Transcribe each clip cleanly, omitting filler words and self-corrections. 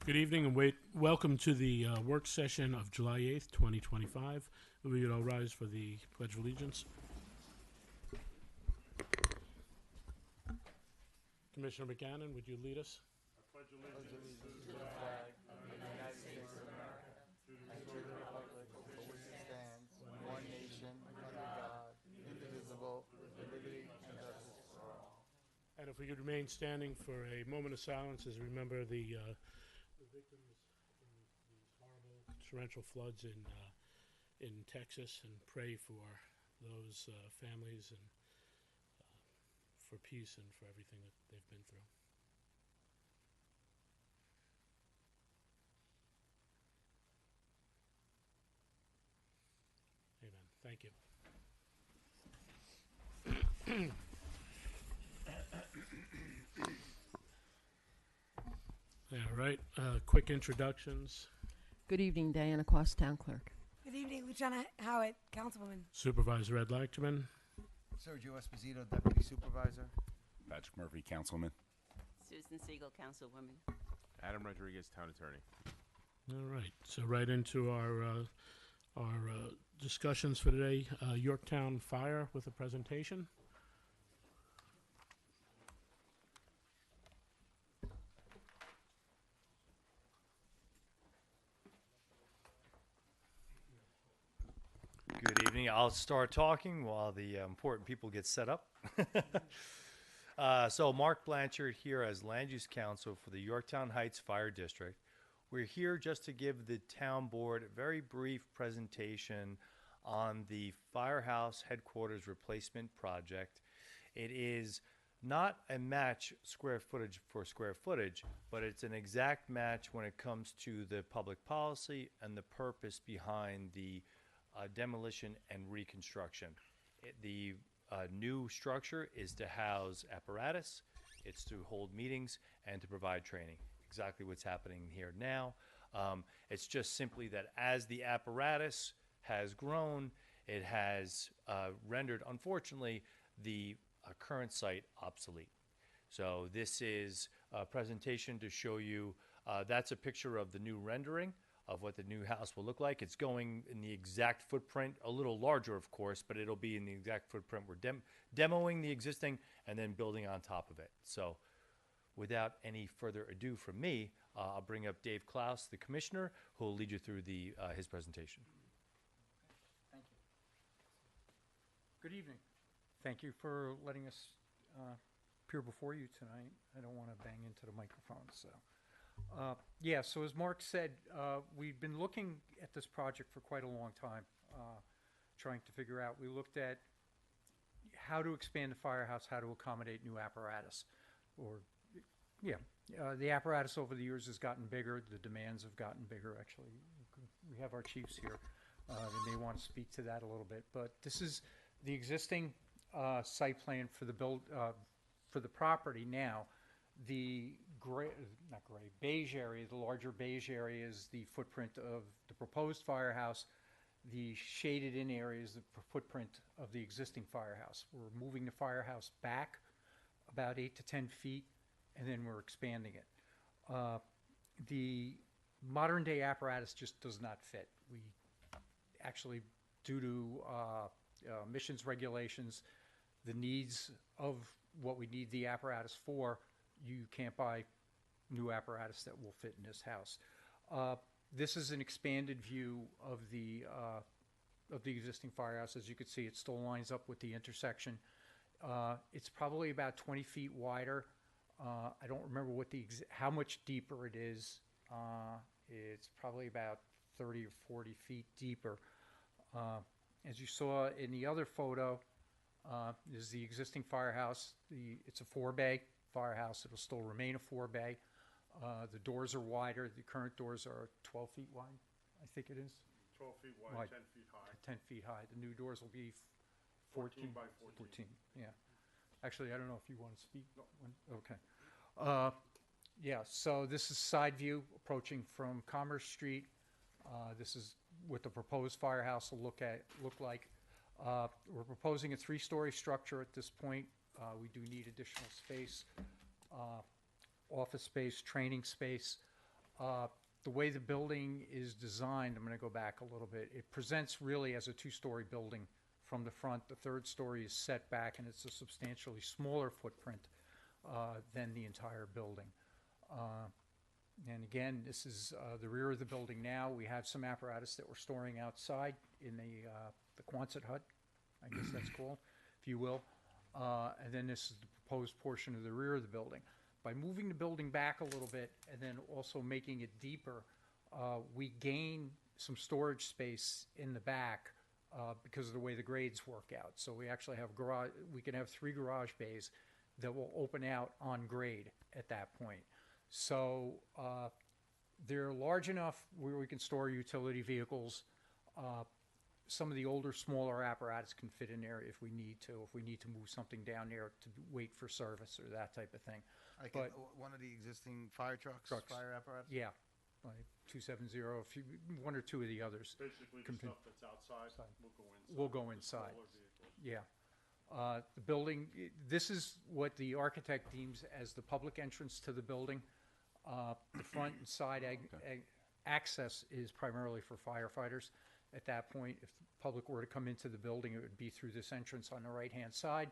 Good evening and welcome to the work session of July 8th, 2025. We would all rise for the Pledge of Allegiance. Commissioner McGannon, would you lead us? I pledge allegiance to the flag of the United States of America and to the republic for which it stands, one nation, under God, indivisible, with liberty and justice for all. And if we could remain standing for a moment of silence as we remember the victims in these horrible torrential floods in Texas, and pray for those families and for peace and for everything that they've been through. Amen. Thank you. All right, quick introductions. Good evening, Diana Quast, Town Clerk. Good evening, Lieutenant Howitt, Councilwoman. Supervisor Ed Leichterman. Sergio Esposito, Deputy Supervisor. Patrick Murphy, Councilman. Susan Siegel, Councilwoman. Adam Rodriguez, Town Attorney. All right, so right into our discussions for today. Yorktown Fire with a presentation. Good evening. I'll start talking while the important people get set up. So Mark Blanchard here as Land Use Counsel for the Yorktown Heights Fire District. We're here just to give the town board a very brief presentation on the firehouse headquarters replacement project. It is not a match square footage for square footage, but it's an exact match when it comes to the public policy and the purpose behind the demolition and reconstruction. The new structure is to house apparatus, it's to hold meetings, and to provide training. Exactly what's happening here now. It's just simply that as the apparatus has grown, it has rendered, unfortunately, the current site obsolete. So this is a presentation to show you, that's a picture of the new rendering of what the new house will look like. It's going in the exact footprint, a little larger, of course, but it'll be in the exact footprint. We're demoing the existing and then building on top of it. So without any further ado from me, I'll bring up Dave Klaus, the commissioner, who will lead you through his presentation. Thank you. Good evening. Thank you for letting us appear before you tonight. I don't want to bang into the microphone, so. Yeah, so as Mark said, we've been looking at this project for quite a long time, trying to figure out. We looked at how to expand the firehouse, how to accommodate new apparatus. The apparatus over the years has gotten bigger. The demands have gotten bigger, actually. We have our chiefs here. They may want to speak to that a little bit. But this is the existing site plan for the property now. The beige area, the larger beige area is the footprint of the proposed firehouse. The shaded in area is the footprint of the existing firehouse. We're moving the firehouse back about 8 to 10 feet, and then we're expanding it. The modern day apparatus just does not fit. We actually, due to emissions regulations, the needs of what we need the apparatus for, you can't buy new apparatus that will fit in this house. This is an expanded view of the existing firehouse. As you can see, it still lines up with the intersection. It's probably about 20 feet wider. I don't remember how much deeper it is. It's probably about 30 or 40 feet deeper. As you saw in the other photo, is the existing firehouse. It's a 4-bay firehouse. It'll still remain a 4-bay. The doors are wider. The current doors are 12 feet wide, I think it is. 12 feet wide, 10 feet high. 10 feet high. The new doors will be 14 by 14. Yeah. Actually, I don't know if you want to speak. No. Okay. Yeah, so this is side view approaching from Commerce Street. This is what the proposed firehouse will look like. We're proposing a 3-story structure at this point. We do need additional space, office space, training space. The way the building is designed, I'm going to go back a little bit. It presents really as a two-story building from the front. The third story is set back, and it's a substantially smaller footprint than the entire building. And again, this is the rear of the building now. We have some apparatus that we're storing outside in the Quonset hut, I guess that's called, if you will. And then this is the proposed portion of the rear of the building. By moving the building back a little bit and then also making it deeper, we gain some storage space in the back because of the way the grades work out. So we actually have we can have 3 garage bays that will open out on grade at that point. So they're large enough where we can store utility vehicles. Some of the older, smaller apparatus can fit in there if we need to move something down there to wait for service or that type of thing. Like But- one of the existing fire trucks, Trucks. fire apparatus? Yeah, like 270, one or two of the others. Basically, the Contin- stuff that's outside will go inside. Will go the inside. smaller vehicles. Yeah. The building, this is what the architect deems as the public entrance to the building. The front and side access is primarily for firefighters. At that point, if the public were to come into the building, it would be through this entrance on the right-hand side.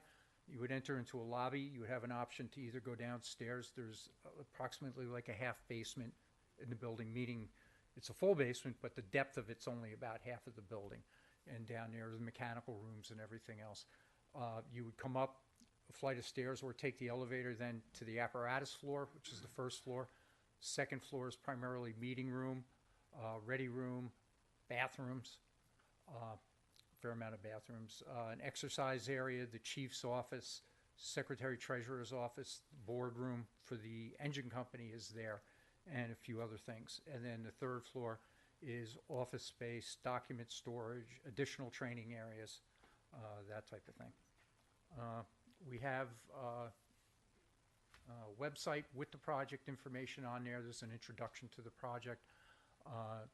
You would enter into a lobby. You would have an option to either go downstairs. There's approximately like a half basement in the building, meaning it's a full basement, but the depth of it's only about half of the building. And down there are the mechanical rooms and everything else. You would come up a flight of stairs or take the elevator then to the apparatus floor, which is the first floor. Second floor is primarily meeting room, ready room, bathrooms, fair amount of bathrooms, an exercise area, the chief's office, secretary treasurer's office, boardroom for the engine company is there, and a few other things. And then the third floor is office space, document storage, additional training areas, that type of thing. We have a website with the project information on there. There's an introduction to the project.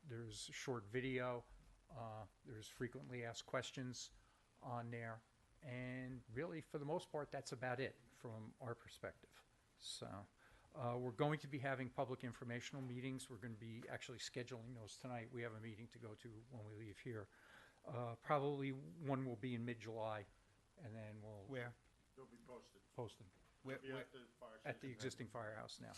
There's a short video. There's frequently asked questions on there. And really, for the most part, that's about it from our perspective. So we're going to be having public informational meetings. We're going to be actually scheduling those tonight. We have a meeting to go to when we leave here. Probably one will be in mid-July, and then we'll Where? They'll be posted. post them Where, Be where- at the fire at the station. existing firehouse now.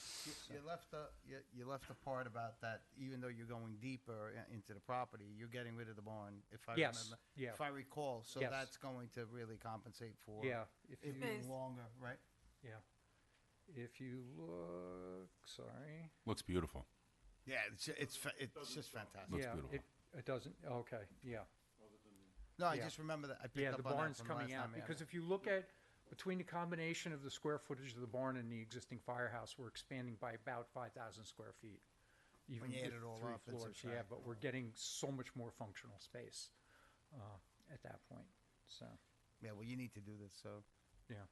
you left the part about that, even though you're going deeper into the property, you're getting rid of the barn, if I Yes, remember. yeah. If I recall, so Yes. that's going to really compensate for Yeah, if it you, being longer, right? yeah. If you look, sorry. Looks beautiful. Yeah, it's just fantastic. Looks Yeah, beautiful. it doesn't, okay, yeah. No, I Yeah. just remember that, I picked Yeah, up the on that barn's from coming last out, time we had because it. if you look at, between the combination of the square footage of the barn and the existing firehouse, we're expanding by about 5,000 square feet. Even you add with it all 3 up and floors, yeah, subtract. but we're getting so much more functional space at that point, so, Yeah, well, you need to do this, so. yeah.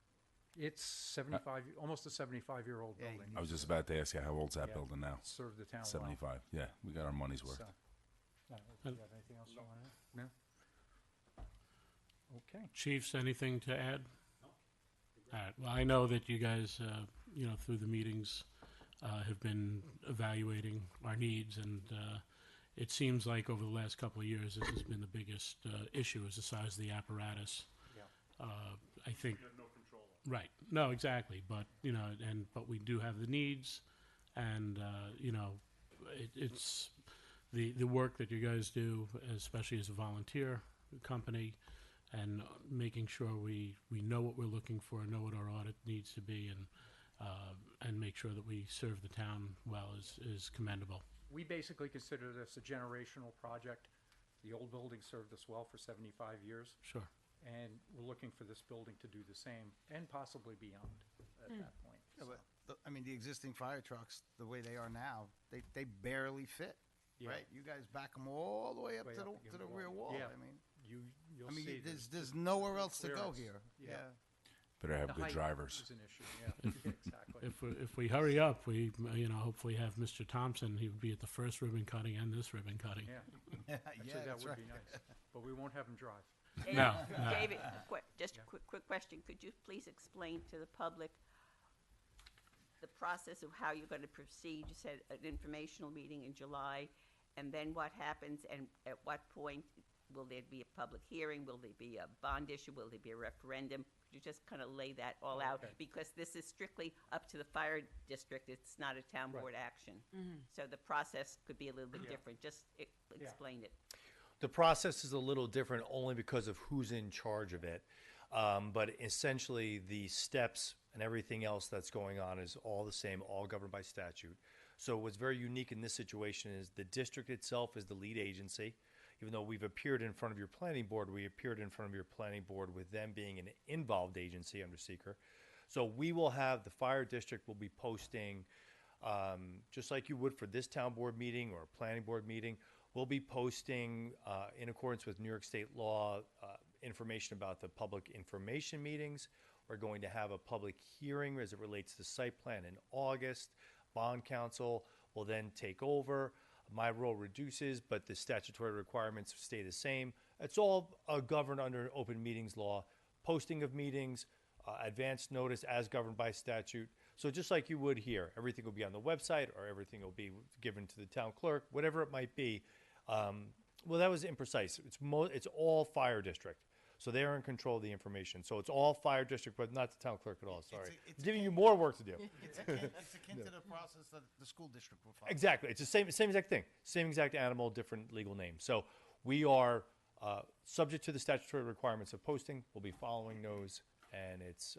It's 75, almost a 75-year-old Yeah, you building. I was just about to ask you, how old's that Yeah. building now? Served the town well. 75. Yeah, we got our money's worth. So, do you have anything else you want to add? No? Okay. Chiefs, anything to add? No. All right. Well, I know that you guys, through the meetings, have been evaluating our needs, and it seems like over the last couple of years, this has been the biggest issue: is the size of the apparatus. Yeah. I think. You have no control of. Right. No, exactly. But but we do have the needs, and it's the work that you guys do, especially as a volunteer company, and making sure we know what we're looking for, know what our audit needs to be, and make sure that we serve the town well is commendable. We basically consider this a generational project. The old building served us well for 75 years, Sure. and we're looking for this building to do the same, and possibly beyond at that point. Yeah, So, but I mean, the existing fire trucks, the way they are now, they barely fit, Yeah. right? You guys back them all the way up Way to up the against to the the rear wall. wall. Yeah. I mean, You'll see. there's nowhere else to go clearance. here. Yeah. Yeah. Better have The good height drivers. is an issue, yeah, exactly. If we hurry up, we hopefully have Mr. Thompson. He would be at the first ribbon cutting and this ribbon cutting. Yeah, Yeah, actually, that that's would right. be nice, but we won't have them drive. No, no. David, just a quick question. Could you please explain to the public the process of how you're going to proceed. You said an informational meeting in July, and then what happens, and at what point will there be a public hearing? Will there be a bond issue? Will there be a referendum? Could you just kind of lay that all out? Okay. Because this is strictly up to the fire district. It's not a town Right. board action. So the process could be a little bit different. Just explain it. The process is a little different only because of who's in charge of it. But essentially, the steps and everything else that's going on is all the same, all governed by statute. So what's very unique in this situation is the district itself is the lead agency. Even though we've appeared in front of your planning board, we appeared in front of your planning board with them being an involved agency under seeker. So we will have, the fire district will be posting, just like you would for this town board meeting or a planning board meeting, we'll be posting, in accordance with New York State law, information about the public information meetings. We're going to have a public hearing as it relates to site plan in August. Bond counsel will then take over. My role reduces, but the statutory requirements stay the same. It's all governed under open meetings law, posting of meetings, advance notice as governed by statute. So just like you would here, everything will be on the website or everything will be given to the town clerk, whatever it might be. Well, that was imprecise. It's all fire district. So they're in control of the information. So it's all fire district, but not the town clerk at all. Sorry. It's Giving you more work to do. It's akin to the process that the school district will follow. Exactly. It's the same exact thing. Same exact animal, different legal name. So we are subject to the statutory requirements of posting. We'll be following those, and it's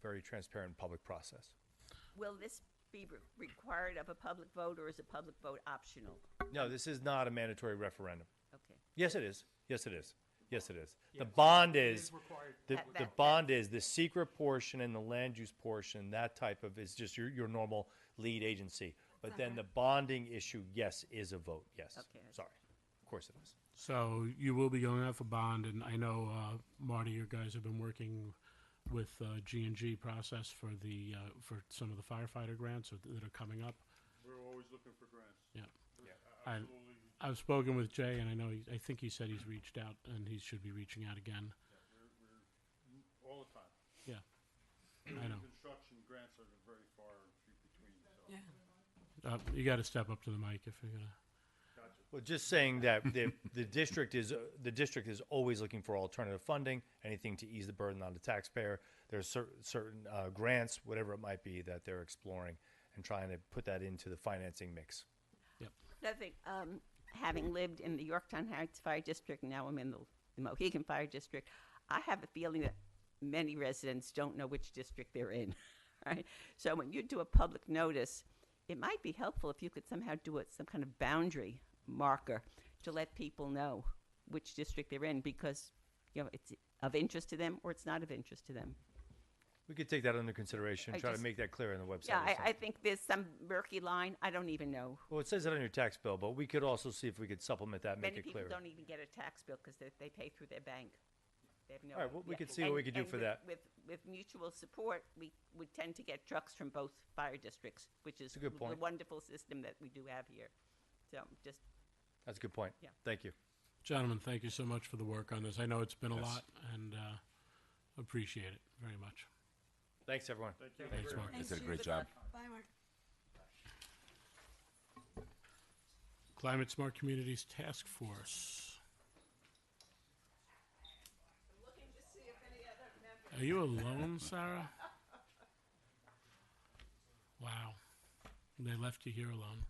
very transparent public process. Will this be required of a public vote, or is a public vote optional? No, this is not a mandatory referendum. Okay. Yes, it is. Yes, it is. Yes, it is. The bond is, the bond is the secret portion and the land use portion, that type of, is just your normal lead agency. But then the bonding issue, yes, is a vote, yes. Okay. Sorry. Of course it is. So you will be going out for bond, and I know, Marty, you guys have been working with G&G process for the for some of the firefighter grants that are coming up. We're always looking for grants. Yeah. Absolutely. I've spoken with Jay, and I think he said he's reached out, and he should be reaching out again. We're all the time. Yeah, I know. Construction grants are very far and few between, so. Yeah. You got to step up to the mic if you're gonna. Well, just saying that the district is always looking for alternative funding, anything to ease the burden on the taxpayer. There's certain grants, whatever it might be, that they're exploring and trying to put that into the financing mix. Another thing, having lived in the Yorktown Heights Fire District, now I'm in the Mohegan Fire District, I have a feeling that many residents don't know which district they're in, right? So when you do a public notice, it might be helpful if you could somehow do some kind of boundary marker to let people know which district they're in, because it's of interest to them or it's not of interest to them. We could take that under consideration, I try to just- make that clear on the website. Yeah, or something. I think there's some murky line. I don't even know. Well, it says it on your tax bill, but we could also see if we could supplement that, make Many it people clear. don't even get a tax bill because they pay through their bank. They have no All right, well, we idea. could see what we could do And for with- that. With mutual support, we would tend to get trucks from both fire districts, which is a good the point. wonderful system that we do have here. So just, That's a good point. Yeah. Thank you. Gentlemen, thank you so much for the work on this. I know it's been a Yes. lot, and appreciate it very much. Thanks, everyone. Thanks, Mark. You did a great job. Bye, Mark. Climate Smart Communities Task Force. Are you alone, Sarah? Wow. They left you here alone.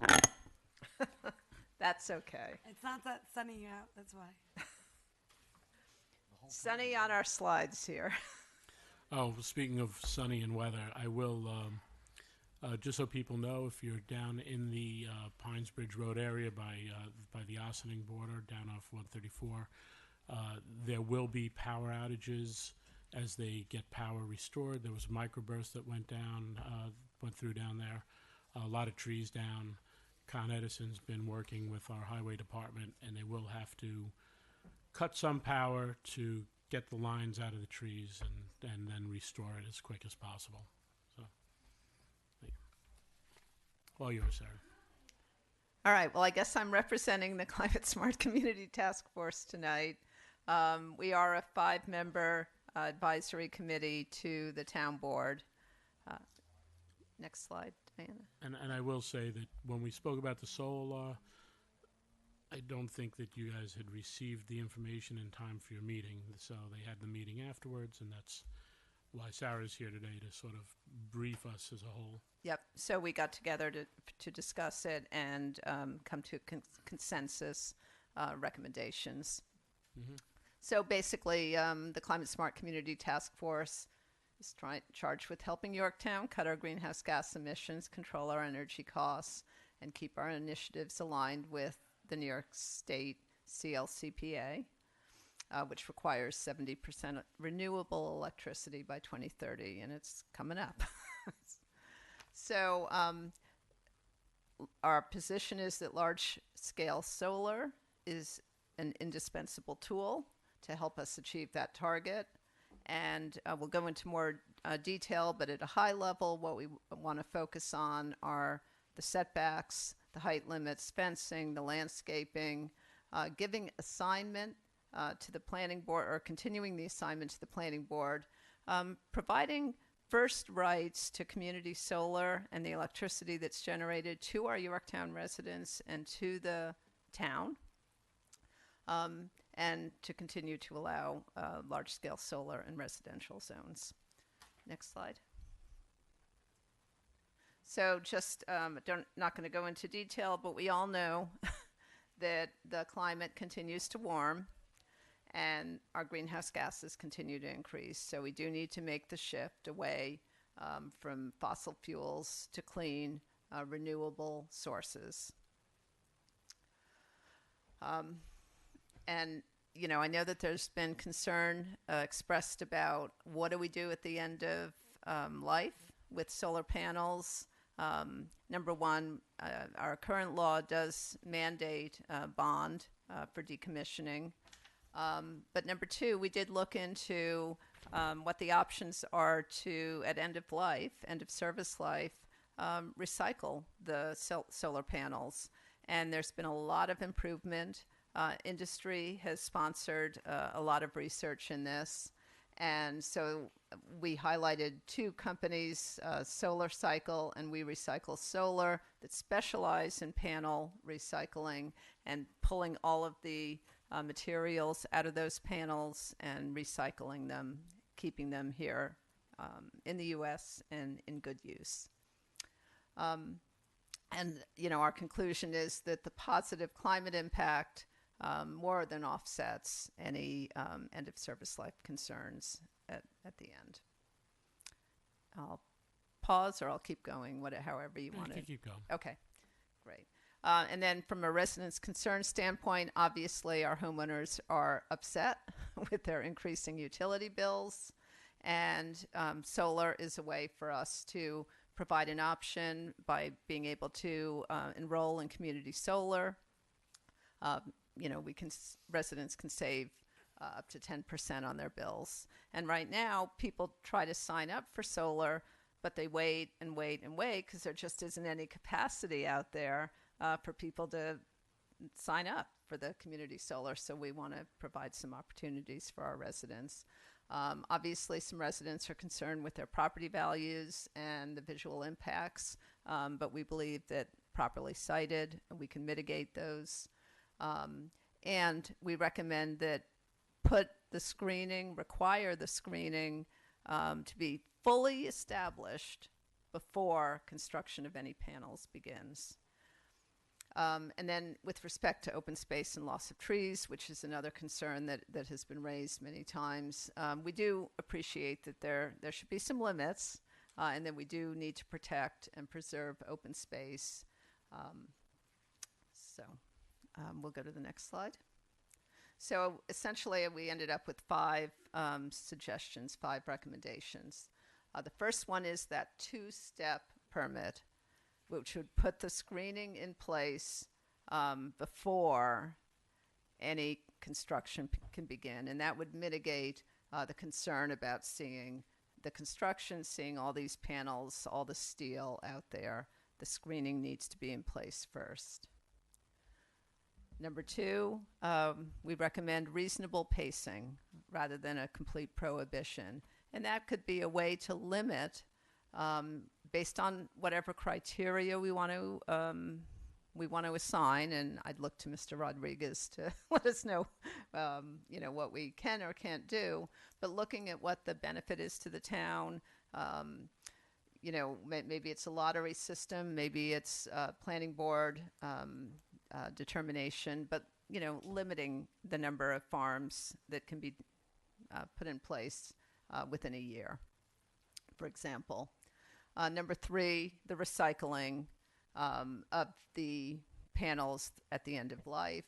That's okay. It's not that sunny out, that's why. Sunny on our slides here. Oh, speaking of sunny and weather, I will, just so people know, if you're down in the Pines Bridge Road area by the Ossining border, down off 134, there will be power outages as they get power restored. There was a microburst that went through down there. A lot of trees down. Con Edison's been working with our highway department, and they will have to cut some power to get the lines out of the trees and then restore it as quick as possible. So, thank you. All yours, Sarah. All right. Well, I guess I'm representing the Climate Smart Community Task Force tonight. We are a 5-member advisory committee to the town board. Next slide, Diana. And I will say that when we spoke about the solar law, I don't think that you guys had received the information in time for your meeting, so they had the meeting afterwards, and that's why Sarah's here today to sort of brief us as a whole. Yep. So we got together to discuss it and come to consensus recommendations. Mhm. So basically, the Climate Smart Community Task Force is charged with helping Yorktown cut our greenhouse gas emissions, control our energy costs, and keep our initiatives aligned with the New York State CLCPA, which requires 70% renewable electricity by 2030, and it's coming up. So our position is that large-scale solar is an indispensable tool to help us achieve that target. And we'll go into more detail, but at a high level, what we want to focus on are the setbacks, the height limits, fencing, the landscaping, giving assignment to the planning board, or continuing the assignment to the planning board, providing first rights to community solar and the electricity that's generated to our Yorktown residents and to the town, and to continue to allow large-scale solar in residential zones. Next slide. So just not going to go into detail, but we all know that the climate continues to warm and our greenhouse gases continue to increase. So we do need to make the shift away from fossil fuels to clean, renewable sources. And, you know, I know that there's been concern expressed about what do we do at the end of life with solar panels. Number one, our current law does mandate a bond for decommissioning. But number two, we did look into what the options are to, at end of life, end of service life, recycle the solar panels. And there's been a lot of improvement. Industry has sponsored a lot of research in this. And so we highlighted two companies, Solar Cycle and We Recycle Solar, that specialize in panel recycling and pulling all of the materials out of those panels and recycling them, keeping them here in the U.S. and in good use. And, you know, our conclusion is that the positive climate impact more than offsets any end of service life concerns at the end. I'll pause or I'll keep going, however you want to. Keep going. Okay, great. And then from a residents' concern standpoint, obviously our homeowners are upset with their increasing utility bills, and solar is a way for us to provide an option by being able to enroll in community solar. You know, residents can save up to 10% on their bills. And right now, people try to sign up for solar, but they wait and wait and wait because there just isn't any capacity out there for people to sign up for the community solar. So we want to provide some opportunities for our residents. Obviously, some residents are concerned with their property values and the visual impacts, but we believe that properly sited, we can mitigate those. And we recommend that require the screening to be fully established before construction of any panels begins. And then with respect to open space and loss of trees, which is another concern that has been raised many times, we do appreciate that there should be some limits, and that we do need to protect and preserve open space. We'll go to the next slide. So essentially, we ended up with 5 suggestions, 5 recommendations. The first one is that 2-step permit, which would put the screening in place before any construction can begin. And that would mitigate the concern about seeing the construction, seeing all these panels, all the steel out there. The screening needs to be in place first. Number 2, we recommend reasonable pacing rather than a complete prohibition. And that could be a way to limit based on whatever criteria we want to assign, and I'd look to Mr. Rodriguez to let us know, what we can or can't do. But looking at what the benefit is to the town, maybe it's a lottery system, maybe it's planning board determination, but limiting the number of farms that can be put in place within a year, for example. Number 3, the recycling of the panels at the end of life,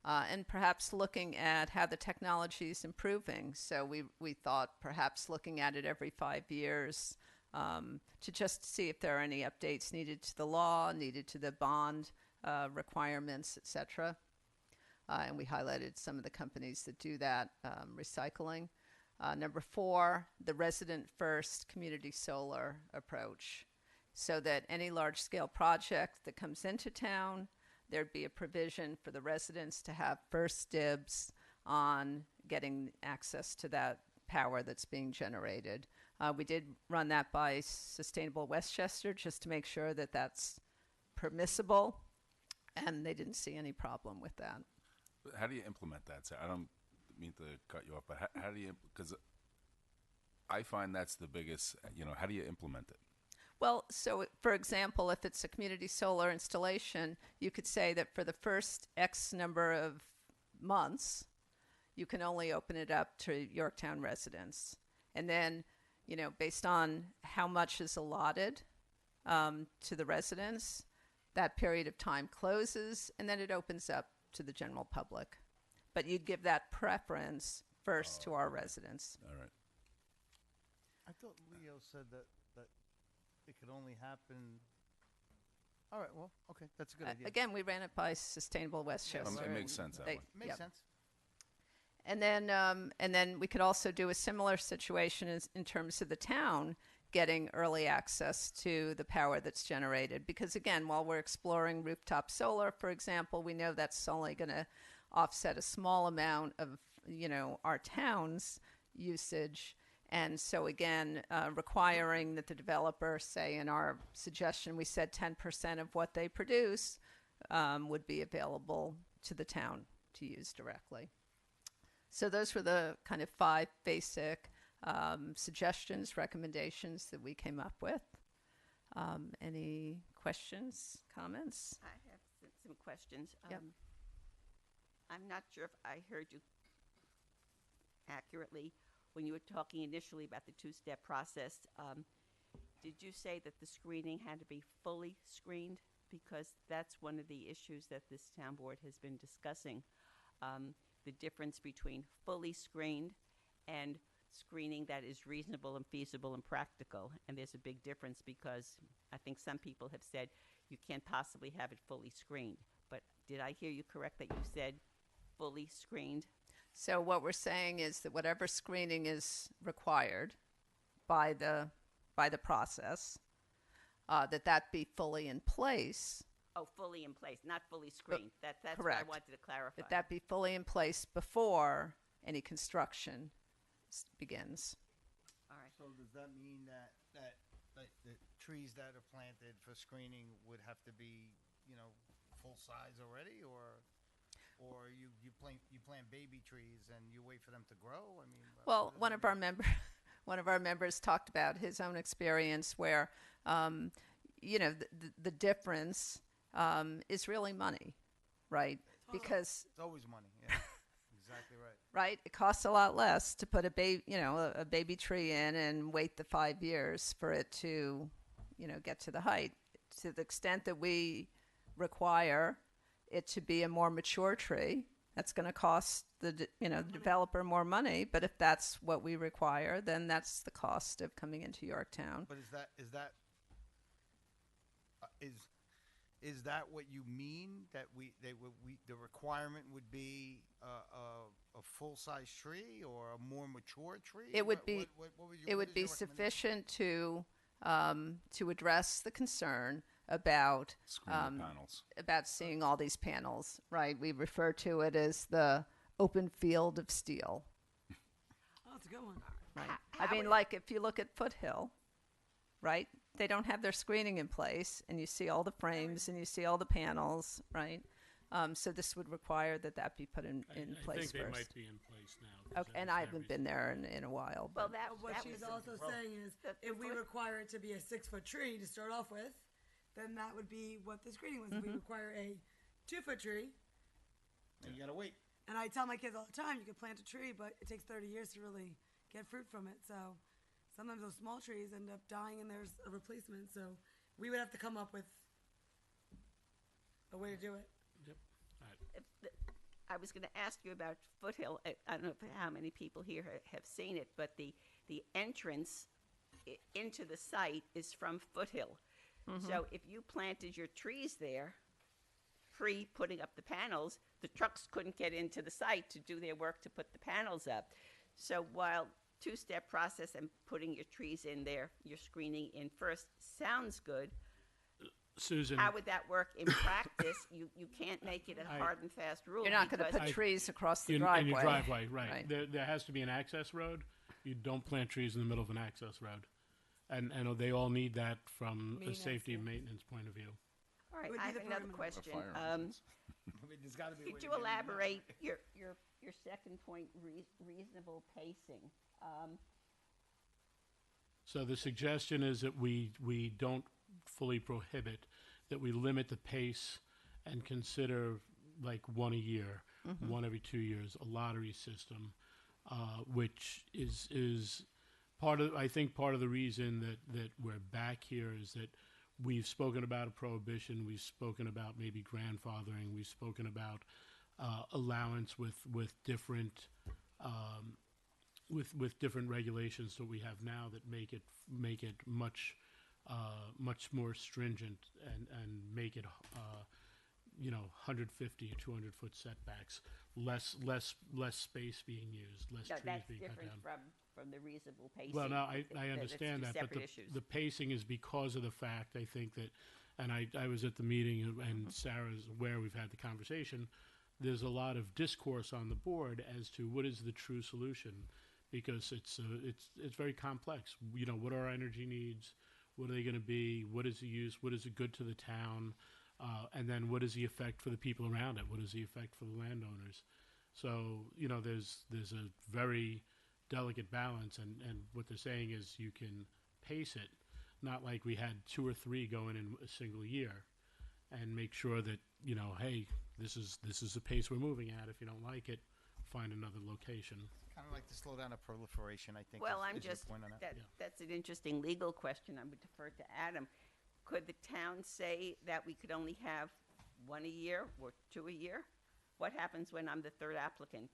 and perhaps looking at how the technology is improving. So we thought perhaps looking at it every 5 years to just see if there are any updates needed to the law, needed to the bond requirements, etc. And we highlighted some of the companies that do that recycling. Number 4, the resident first community solar approach, so that any large-scale project that comes into town, there'd be a provision for the residents to have first dibs on getting access to that power that's being generated. We did run that by Sustainable Westchester just to make sure that that's permissible, and they didn't see any problem with that. But how do you implement that? So I don't mean to cut you off, but how do you, because I find that's the biggest, how do you implement it? Well, so for example, if it's a community solar installation, you could say that for the first X number of months, you can only open it up to Yorktown residents. And then, based on how much is allotted to the residents, that period of time closes, and then it opens up to the general public. But you'd give that preference first to our residents. All right. I thought Leo said that it could only happen. All right, well, okay, that's a good idea. Again, we ran it by Sustainable Westchester. It makes sense that way. Makes sense. And then we could also do a similar situation in terms of the town getting early access to the power that's generated. Because again, while we're exploring rooftop solar, for example, we know that's only going to offset a small amount of, our town's usage. And so again, requiring that the developer, say in our suggestion, we said 10% of what they produce would be available to the town to use directly. So those were the kind of 5 basic suggestions, recommendations that we came up with. Any questions, comments? I have some questions. Yep. I'm not sure if I heard you accurately when you were talking initially about the 2-step process. Did you say that the screening had to be fully screened? Because that's one of the issues that this town board has been discussing. The difference between fully screened and screening that is reasonable and feasible and practical. And there's a big difference, because I think some people have said you can't possibly have it fully screened. But did I hear you correct that you said fully screened? So what we're saying is that whatever screening is required by the process, that be fully in place. Oh, fully in place, not fully screened. That's correct. what I wanted to clarify. That be fully in place before any construction begins. All right. So does that mean that the trees that are planted for screening would have to be, full size already, or you plant baby trees and you wait for them to grow? I mean, well, one of our members talked about his own experience where, the difference is really money, right? Because it's always money. Yeah, exactly right. Right, it costs a lot less to put a baby tree in and wait the 5 years for it to, get to the height. To the extent that we require it to be a more mature tree, that's going to cost the developer more money. But if that's what we require, then that's the cost of coming into Yorktown. But is that what you mean? That the requirement would be a full size tree or a more mature tree? It would be sufficient to address the concern about panels. About seeing all these panels. Right, we refer to it as the open field of steel. Oh, that's a good one. Right. I mean, like if you look at Foothill, right? they don't have their screening in place, and you see all the frames and you see all the panels, right? So this would require that be put in I place think they first. might be in place now. 'cause Okay, and that I was haven't been there in a while. Well, But that, What that she's was also saying is, if we require it to be a 6-foot tree to start off with, then that would be what the screening was. If we require a 2-foot tree, And you gotta wait. and I tell my kids all the time, you can plant a tree, but it takes 30 years to really get fruit from it. So sometimes those small trees end up dying, and there's a replacement. So we would have to come up with a way to do it. Yep. All right. I was going to ask you about Foothill. I don't know how many people here have seen it, but the entrance into the site is from Foothill. So if you planted your trees there, pre putting up the panels, the trucks couldn't get into the site to do their work to put the panels up. So while two-step process and putting your trees in there, your screening in first sounds good, Susan, how would that work in practice? You can't make it a hard and fast rule. you're not going to because- put trees across the in driveway. your driveway, right? Right. There has to be an access road. You don't plant trees in the middle of an access road, and they all need that from a Maintenance, safety yeah. and maintenance point of view. All right, Would I be have the another perimeter. question. Fire engines. I mean, there's gotta be a way Could to you get it done. elaborate your second point, reasonable pacing? So the suggestion is that we don't fully prohibit, that we limit the pace and consider like one a year, one every 2 years, a lottery system, which is part of, I think part of the reason that we're back here is that we've spoken about a prohibition, we've spoken about maybe grandfathering, we've spoken about allowance with different with different regulations that we have now that make it much much more stringent and make it 150 or 200 foot setbacks, less space being used, less No, trees that's being cut different down. from the reasonable pacing. Well, no, I That's understand two that, but separate issues. the pacing is because of the fact, I think that, and I was at the meeting and Sarah's aware, we've had the conversation, there's a lot of discourse on the board as to what is the true solution, because it's very complex. What are our energy needs? What are they going to be? What is the use? What is it good to the town? And then what is the effect for the people around it? What is the effect for the landowners? So, there's a very delicate balance, and what they're saying is you can pace it, not like we had 2 or 3 going in a single year, and make sure that, hey, this is the pace we're moving at. If you don't like it, find another location. Kind of like to slow down a proliferation, I think. Well, is I'm your just, point on that. that's an interesting legal question. I would defer to Adam. Could the town say that we could only have 1 a year or 2 a year? What happens when I'm the third applicant?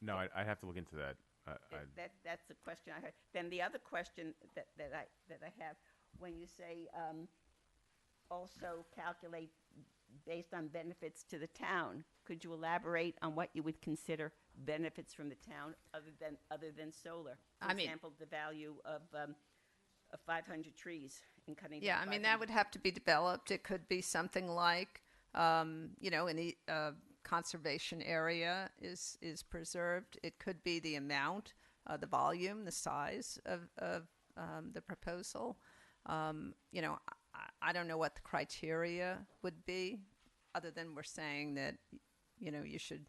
No, I'd have to look into that. That's the question I had. Then the other question that I have, when you say also calculate based on benefits to the town, could you elaborate on what you would consider benefits from the town other than solar? For I mean- example, the value of 500 trees and cutting. Yeah, down I mean, that 500 would have to be developed. It could be something like, any conservation area is preserved. It could be the amount, the volume, the size of the proposal. I don't know what the criteria would be, other than we're saying that, you should,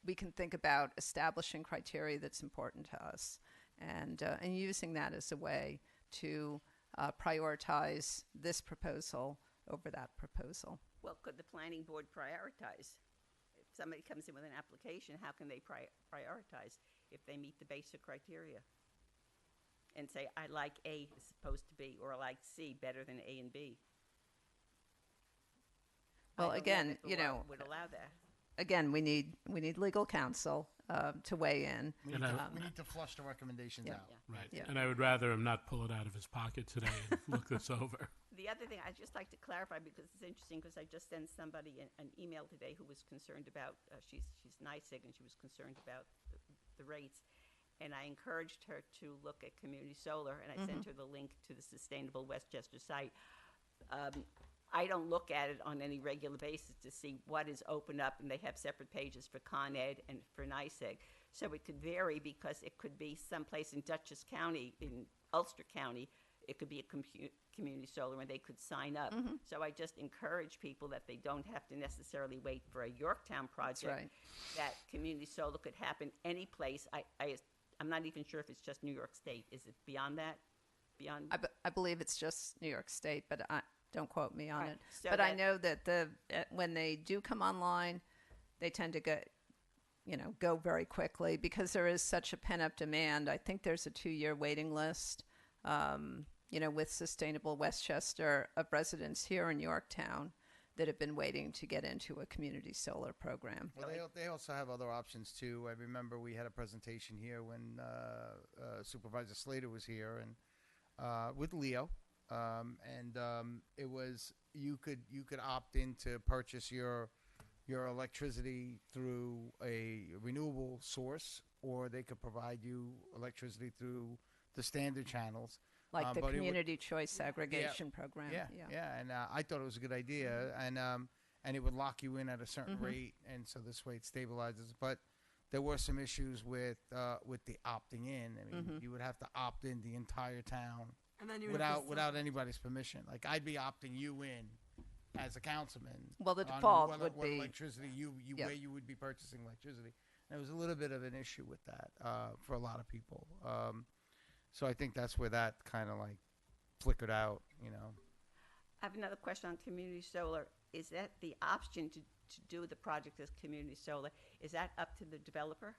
we can think about establishing criteria that's important to us, and using that as a way to prioritize this proposal over that proposal. Well, could the planning board prioritize? If somebody comes in with an application, how can they prioritize if they meet the basic criteria? And say, I like A as opposed to B, or I like C better than A and B. I Well, don't know again, if the law would allow that. Again, we need legal counsel to weigh in. We And need, to, I- we need to flush the recommendations Yeah. out. Right. Yeah. And I would rather him not pull it out of his pocket today and look this over. The other thing, I'd just like to clarify, because it's interesting, because I just sent somebody an email today who was concerned about, she's NYSEG, and she was concerned about the rates. And I encouraged her to look at community solar, and I sent her the link to the Sustainable Westchester site. I don't look at it on any regular basis to see what is open up, and they have separate pages for Con Ed and for NYSEG. So it could vary, because it could be someplace in Dutchess County, in Ulster County, it could be a community solar and they could sign up. So I just encourage people that they don't have to necessarily wait for a Yorktown project. right. That community solar could happen any place. I'm not even sure if it's just New York State. Is it beyond that? Beyond? I believe it's just New York State, but don't quote me on Right. it. So But I that- know that when they do come online, they tend to go very quickly because there is such a pent-up demand. I think there's a 2-year waiting list, with Sustainable Westchester, of residents here in Yorktown that have been waiting to get into a community solar program. Well, they also have other options too. I remember we had a presentation here when Supervisor Slater was here, and with Leo, it was you could opt in to purchase your electricity through a renewable source, or they could provide you electricity through the standard channels. Like the but it would- community choice aggregation program. Yeah, and I thought it was a good idea, and it would lock you in at a certain rate, and so this way it stabilizes. But there were some issues with the opting in. I mean, you would have to opt in the entire town And then you would have to without anybody's permission. Like I'd be opting you in as a councilman. Well, the on default what would be- electricity Yeah. where you would be purchasing electricity. And there was a little bit of an issue with that for a lot of people. So I think that's where that kind of like flickered out, I have another question on community solar. Is that the option to do the project as community solar? Is that up to the developer?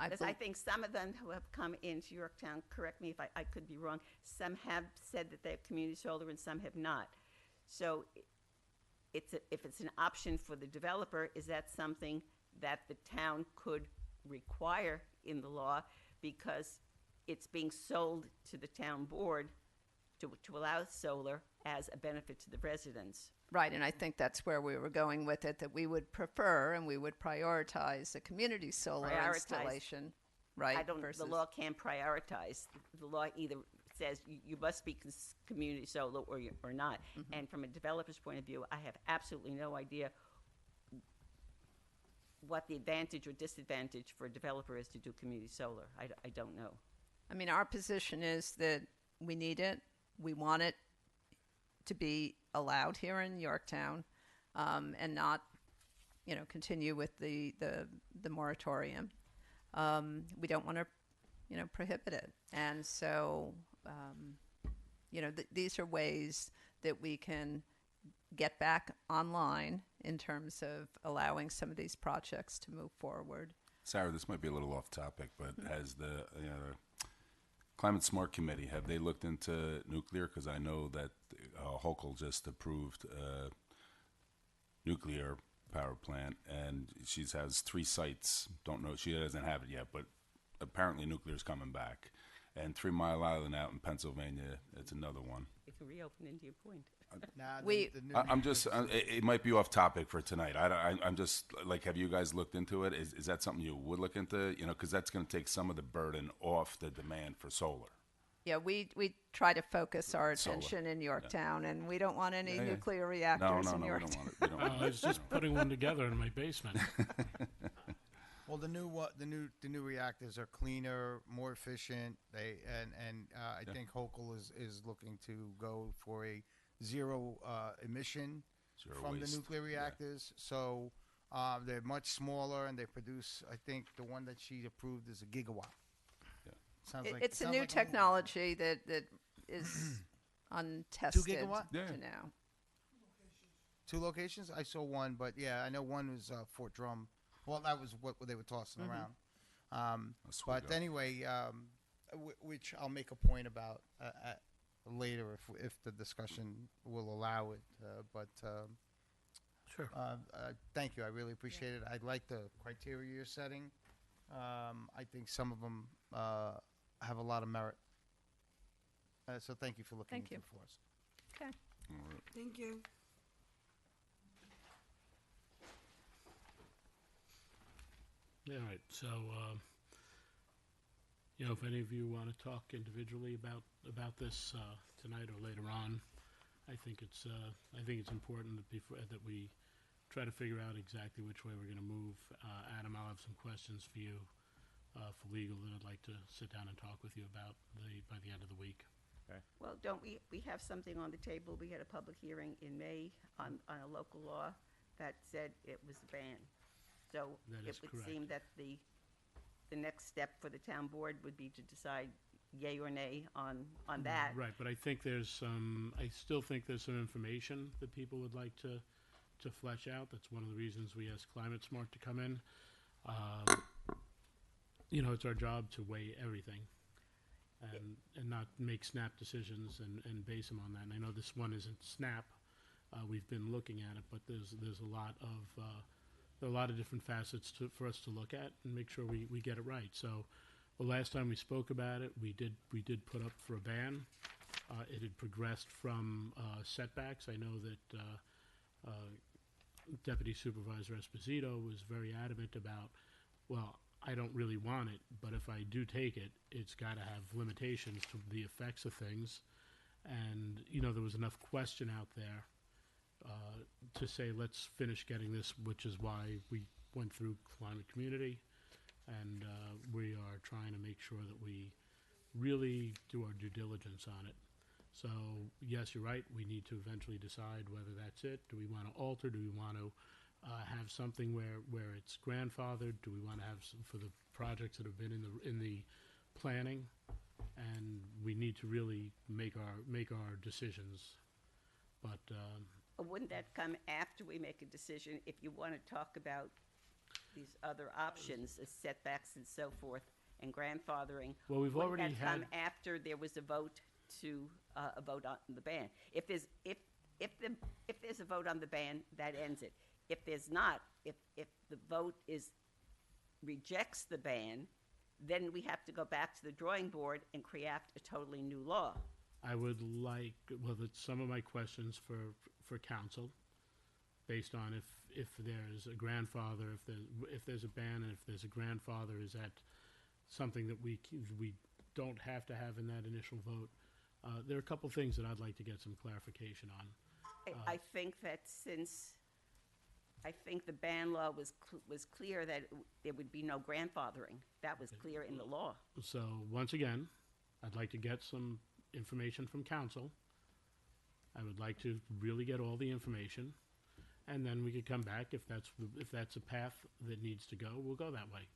Because I think some of them who have come into Yorktown, correct me if I could be wrong, some have said that they're community solar and some have not. So if it's an option for the developer, is that something that the town could require in the law because it's being sold to the town board to allow solar as a benefit to the residents? Right, and I think that's where we were going with it, that we would prefer and we would prioritize a community solar Prioritize. installation, right? The law can't prioritize. The law either says you must be community solar or not. And from a developer's point of view, I have absolutely no idea what the advantage or disadvantage for a developer is to do community solar. I don't know. I mean, our position is that we need it, we want it to be allowed here in Yorktown, and not, continue with the moratorium. We don't want to, prohibit it. And so, these are ways that we can get back online in terms of allowing some of these projects to move forward. Sarah, this might be a little off topic, but has the Climate Smart Committee, have they looked into nuclear? Because I know that Hochul just approved a nuclear power plant, and she has 3 sites. Don't know, she doesn't have it yet, but apparently nuclear's coming back. And 3 Mile Island out in Pennsylvania, it's another one. It can reopen India Point. Nah, We- I'm just, it might be off topic for tonight. I'm just, like, have you guys looked into it? Is that something you would look into? Because that's going to take some of the burden off the demand for solar. Yeah, we try to focus our Solar. attention in Yorktown, and we don't want any Yeah, yeah. nuclear No, reactors no, in no, we Yorktown. don't want it. We don't want I it. was just putting one together in my basement. Well, the new reactors are cleaner, more efficient. I think Hochul is looking to go for a zero emission Zero from waste. the nuclear reactors. So they're much smaller, and they produce. I think the one that she approved is a gigawatt. Yeah. Sounds like It's a sounds new like technology that is untested gigawatt? Yeah. to now. 2 locations. I saw one, but yeah, I know one was Fort Drum. Well, that was what they were tossing around. But Oswego. anyway, which I'll make a point about later if the discussion will allow it. Sure. Thank you. I really appreciate it. I like the criteria you're setting. I think some of them have a lot of merit. So thank you for looking Thank into you. it for us. Okay. Thank you. All right, so, if any of you want to talk individually about this tonight or later on, I think it's important that we try to figure out exactly which way we're going to move. Adam, I'll have some questions for you for legal that I'd like to sit down and talk with you about by the end of the week. Well, don't we have something on the table? We had a public hearing in May on a local law that said it was a ban. So That it is would correct. seem that the next step for the town board would be to decide yay or nay on that. Right, but I think I still think there's some information that people would like to flesh out. That's one of the reasons we asked Climate Smart to come in. It's our job to weigh everything and not make snap decisions and base them on that. And I know this one isn't snap. We've been looking at it, but there's a lot of there are a lot of different facets for us to look at and make sure we get it right. So the last time we spoke about it, we did put up for a ban. It had progressed from setbacks. I know that Deputy Supervisor Esposito was very adamant about, well, I don't really want it, but if I do take it, it's got to have limitations to the effects of things. And, there was enough question out there to say, let's finish getting this, which is why we went through Climate Community. And we are trying to make sure that we really do our due diligence on it. So, yes, you're right. We need to eventually decide whether that's it. Do we want to alter? Do we want to have something where it's grandfathered? Do we want to have some for the projects that have been in the planning? And we need to really make our decisions. But Wouldn't that come after we make a decision if you want to talk about these other options, as setbacks and so forth, and grandfathering? Well, we've wouldn't already that come had- after there was a vote to a vote on the ban? If there's a vote on the ban, that ends it. If there's not, if the vote rejects the ban, then we have to go back to the drawing board and craft a totally new law. I would like, that's some of my questions for council, based on if there's a grandfather, if there's a ban, and if there's a grandfather, is that something that we don't have to have in that initial vote? There are a couple things that I'd like to get some clarification on. I think that I think the ban law was clear that there would be no grandfathering. That was clear in the law. So, once again, I'd like to get some information from council. I would like to really get all the information, and then we could come back. If that's a path that needs to go, we'll go that way.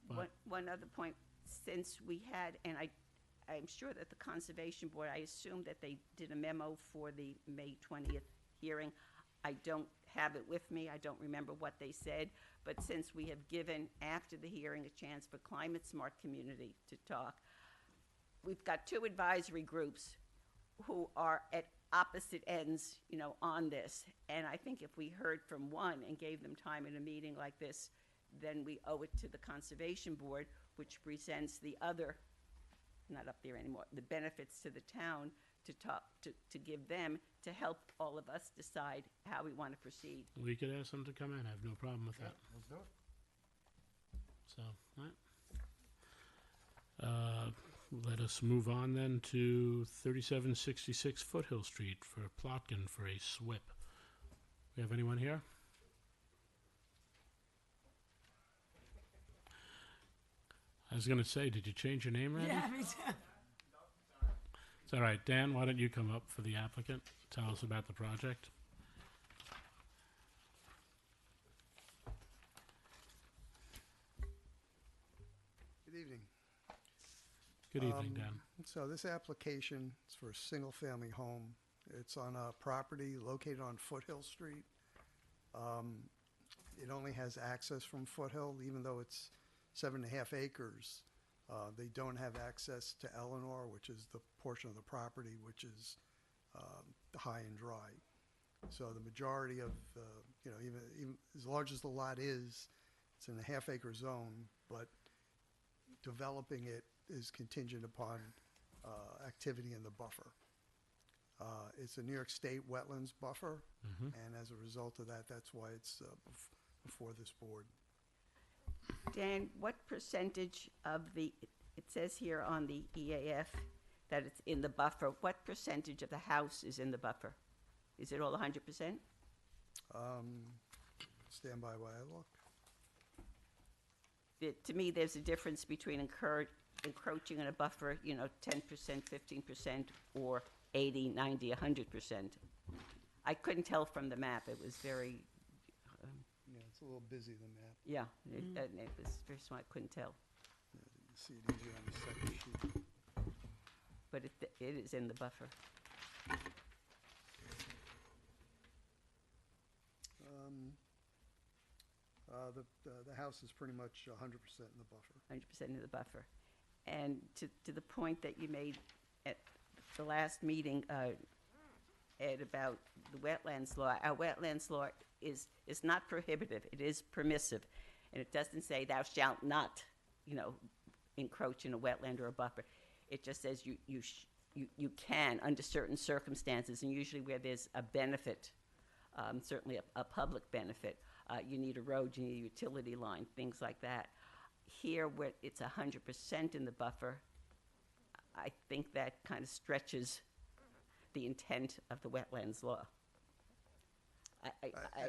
But One other point, since we had, and I'm sure that the Conservation Board, I assume that they did a memo for the May 20th hearing. I don't have it with me. I don't remember what they said. But since we have given, after the hearing, a chance for Climate Smart community to talk, we've got two advisory groups who are at opposite ends, on this. And I think if we heard from one and gave them time in a meeting like this, then we owe it to the Conservation Board, which presents the other, not up there anymore, the benefits to the town, to give them, to help all of us decide how we want to proceed. we could ask them to come in. I have no problem with that. Let's do it. So, all right. Let us move on then to 3766 Foothill Street for Plotkin for a SWIP. We have anyone here? I was going to say, did you change your name, Randy? Yeah, me too. It's all right. Dan, why don't you come up for the applicant? Tell us about the project. Good evening. Good evening, Dan. So this application is for a single-family home. It's on a property located on Foothill Street. It only has access from Foothill, even though it's 7.5 acres. They don't have access to Eleanor, which is the portion of the property which is high and dry. So the majority of, even as large as the lot is, it's in a half-acre zone, but developing it is contingent upon activity in the buffer. It's a New York State wetlands buffer, and as a result of that, that's why it's before this board. Dan, what percentage of it says here on the EAF that it's in the buffer, what percentage of the house is in the buffer? Is it all 100%? Stand by while I look. to me, there's a difference between encroaching on a buffer, 10%, 15%, or 80, 90, 100%. I couldn't tell from the map. It was very, Yeah, it's a little busy, the map. yeah, it was very small. I couldn't tell. You see it easier on the second sheet. But it is in the buffer. The house is pretty much 100% in the buffer. 100% in the buffer. And to the point that you made at the last meeting, Ed, about the wetlands law, our wetlands law is not prohibitive. It is permissive. And it doesn't say thou shalt not, encroach in a wetland or a buffer. It just says you can under certain circumstances, and usually where there's a benefit, certainly a public benefit. You need a road, you need a utility line, things like that. Here, where it's 100% in the buffer, I think that kind of stretches the intent of the wetlands law. I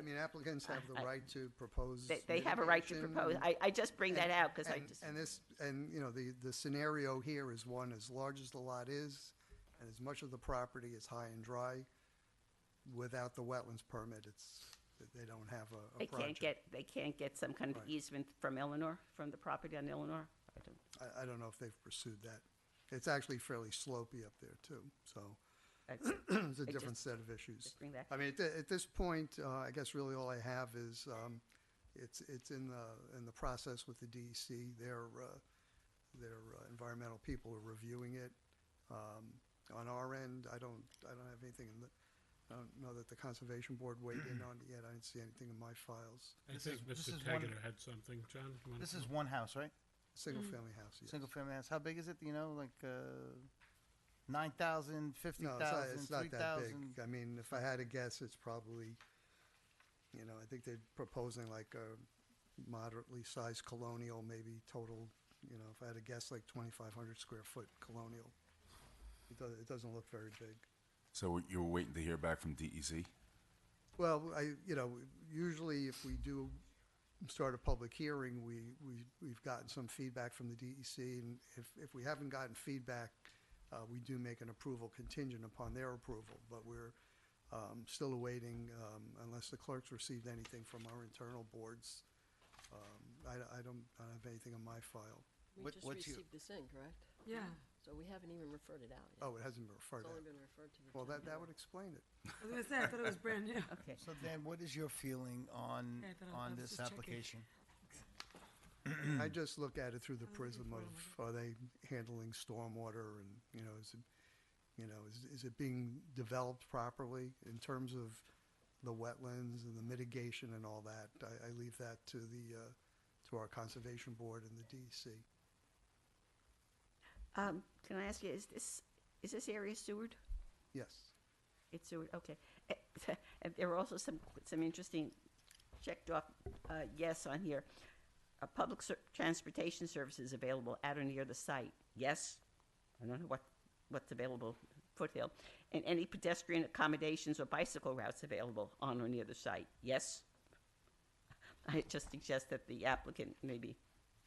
mean, applicants have the right to propose. They have a right to propose. I just bring that out because I just. The scenario here is one as large as the lot is, and as much of the property is high and dry. Without the wetlands permit, they don't have a project. They can't get some kind of easement from Eleanor, from the property on Eleanor. I don't know if they've pursued that. It's actually fairly slopey up there too, so it's a different set of issues. I mean, at this point, I guess really all I have is it's in the process with the DEC. Their environmental people are reviewing it. On our end, I don't have anything in the. I don't know that the Conservation Board weighed in on it yet. I didn't see anything in my files. I think Mr. Tegeter had something. John, you wanna This is comment? one house, right? Single-family house, yes. Single-family house. How big is it? 9,000, 50,000, No, it's not that 3,000? big. I mean, if I had to guess, it's probably, I think they're proposing like a moderately sized colonial, maybe total, if I had to guess, like 2,500 square foot colonial. It doesn't look very big. So you're waiting to hear back from DEC? Well, usually if we do start a public hearing, we've gotten some feedback from the DEC, and if we haven't gotten feedback, we do make an approval contingent upon their approval, but we're still awaiting, unless the clerk's received anything from our internal boards. I don't have anything in my file. We just received this in, correct? Yeah. So we haven't even referred it out yet. Oh, it hasn't been referred It's out. only been referred to the Well, town that board. would explain it. I was gonna say, I thought it was brand new. Okay. So Dan, what is your feeling on Okay, I was this just checking. application? I just look at it through the prism of, are they handling stormwater, and, is it being developed properly in terms of the wetlands and the mitigation and all that? I leave that to our Conservation Board and the DEC. Can I ask you, is this area sewered? Yes. It's sewered, okay. And there are also some interesting checked off yes on here. Public transportation services available at or near the site. Yes. I don't know what's available, Foothill. And any pedestrian accommodations or bicycle routes available on or near the site. Yes. I just suggest that the applicant maybe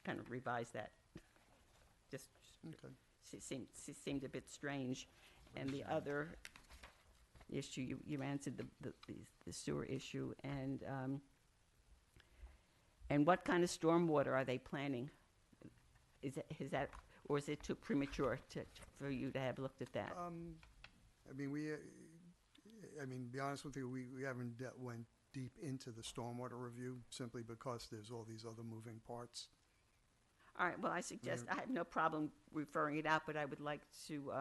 kind of revise that. Just Okay. seemed a bit strange. And the other issue, you answered the sewer issue, and what kind of stormwater are they planning? Is that, or is it too premature for you to have looked at that? To be honest with you, we haven't went deep into the stormwater review simply because there's all these other moving parts. All right, well, I suggest, I have no problem referring it out, but I would like to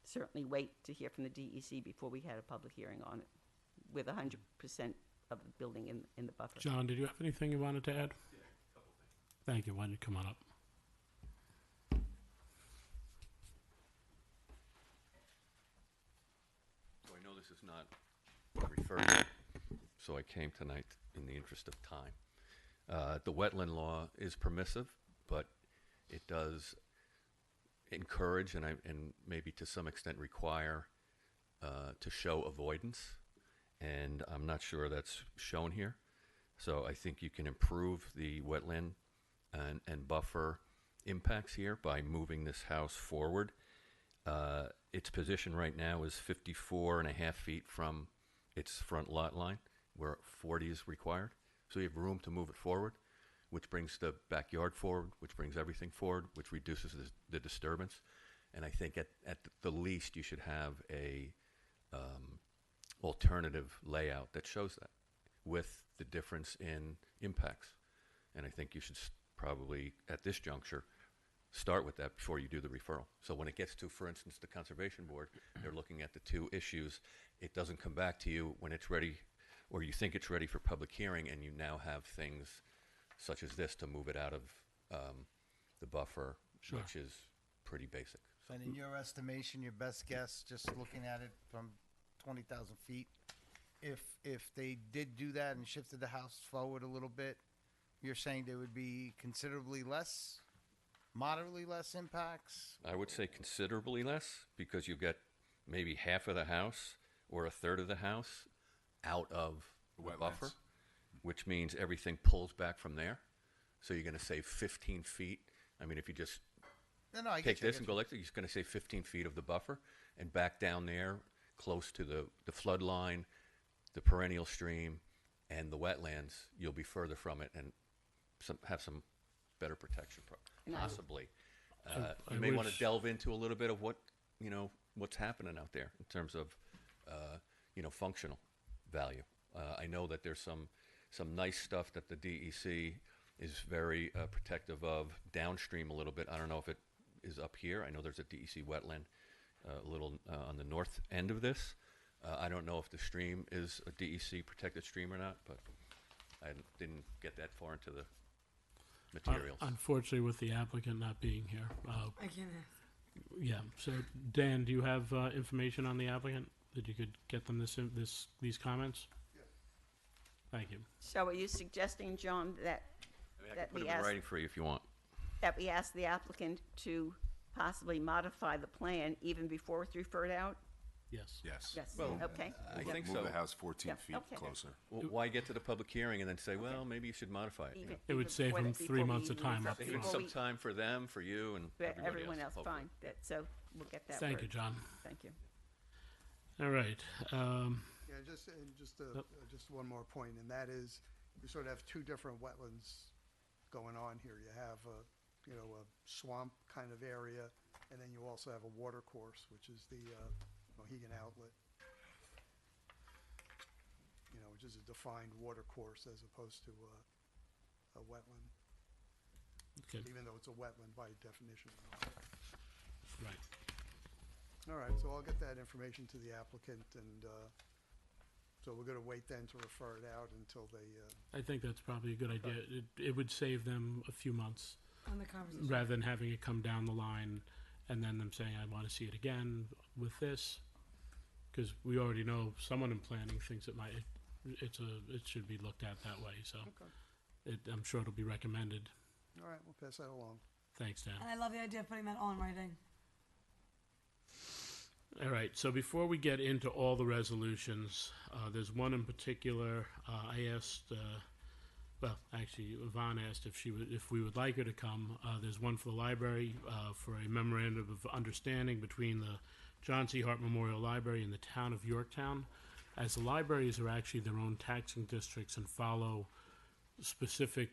certainly wait to hear from the DEC before we had a public hearing on it, with 100% of the building in the buffer. John, did you have anything you wanted to add? Yeah, a couple things. Thank you. Why don't you come on up? So I know this is not referred to, so I came tonight in the interest of time. The wetland law is permissive, but it does encourage and maybe to some extent require to show avoidance, and I'm not sure that's shown here. So I think you can improve the wetland and buffer impacts here by moving this house forward. Its position right now is 54.5 feet from its front lot line, where 40 is required. So you have room to move it forward, which brings the backyard forward, which brings everything forward, which reduces the disturbance. And I think at the least you should have a alternative layout that shows that with the difference in impacts. And I think you should probably, at this juncture, start with that before you do the referral. So when it gets to, for instance, the Conservation Board, they're looking at the two issues. It doesn't come back to you when it's ready, or you think it's ready for public hearing, and you now have things such as this to move it out of the buffer, Sure. which is pretty basic. And in your estimation, your best guess, just looking at it from 20,000 feet, if they did do that and shifted the house forward a little bit, you're saying there would be considerably less, moderately less impacts? I would say considerably less, because you get maybe half of the house or a third of the house out of the buffer, Wetlands. which means everything pulls back from there. So you're going to save 15 feet. I mean, if you just No, I take get you, I this get and go like this, you're going to save 15 feet of the buffer, and back down there, close to the flood line, the perennial stream, and the wetlands, you'll be further from it and have some better protection, possibly. I You may want to wish- delve into a little bit of what's happening out there in terms of functional value. I know that there's some nice stuff that the DEC is very protective of downstream a little bit. I don't know if it is up here. I know there's a DEC wetland a little on the north end of this. I don't know if the stream is a DEC protected stream or not, but I didn't get that far into the materials. Unfortunately, with the applicant not being here. I can't ask. Yeah, so Dan, do you have information on the applicant that you could get them these comments? Yes. Thank you. So are you suggesting, John, that I mean, I that can put we them in ask- writing for you if you want. ask the applicant to possibly modify the plan even before it's referred out? Yes. Yes. Yes, Well, okay. I Move think the so. house 14 Yeah, feet okay. closer. Well, why get to the public hearing and then say, well, maybe you should modify it? you Even- know? It would even save before them that- 3 before we months of even time refer- up Save front. before some we- time for them, for you, and everyone else, hopefully. fine. So we'll get that Thank you, word. John. Thank you. All right. Yeah, just one more point, and that is, you sort of have two different wetlands going on here. You have a swamp kind of area, and then you also have a water course, which is the Mohegan Outlet. Which is a defined water course as opposed to a wetland, Okay. even though it's a wetland by definition. Right. All right, so I'll get that information to the applicant, and so we're going to wait then to refer it out until they. I think that's probably a good idea. It would save them a few months On the conversation. rather than having it come down the line and then them saying, I want to see it again with this. Because we already know someone in planning thinks it should be looked at that way. So I'm sure it'll be recommended. All right, we'll pass that along. Thanks, Dan. And I love the idea of putting that all in writing. All right, so before we get into all the resolutions, there's one in particular. I asked, actually, Yvonne asked if we would like her to come. There's one for the library for a memorandum of understanding between the John C. Hart Memorial Library and the town of Yorktown. As the libraries are actually their own taxing districts and follow specific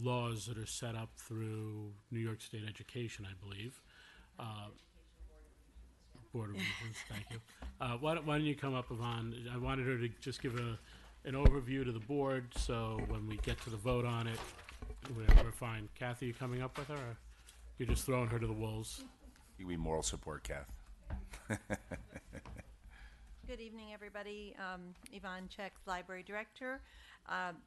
laws that are set up through New York State Education, I believe. Board of Regents, thank you. Why don't you come up, Yvonne? I wanted her to just give an overview to the board, so when we get to the vote on it, we're fine. Kathy, you coming up with her, or you're just throwing her to the wolves? You need moral support, Kath. Good evening, everybody. Yvonne Check, Library Director.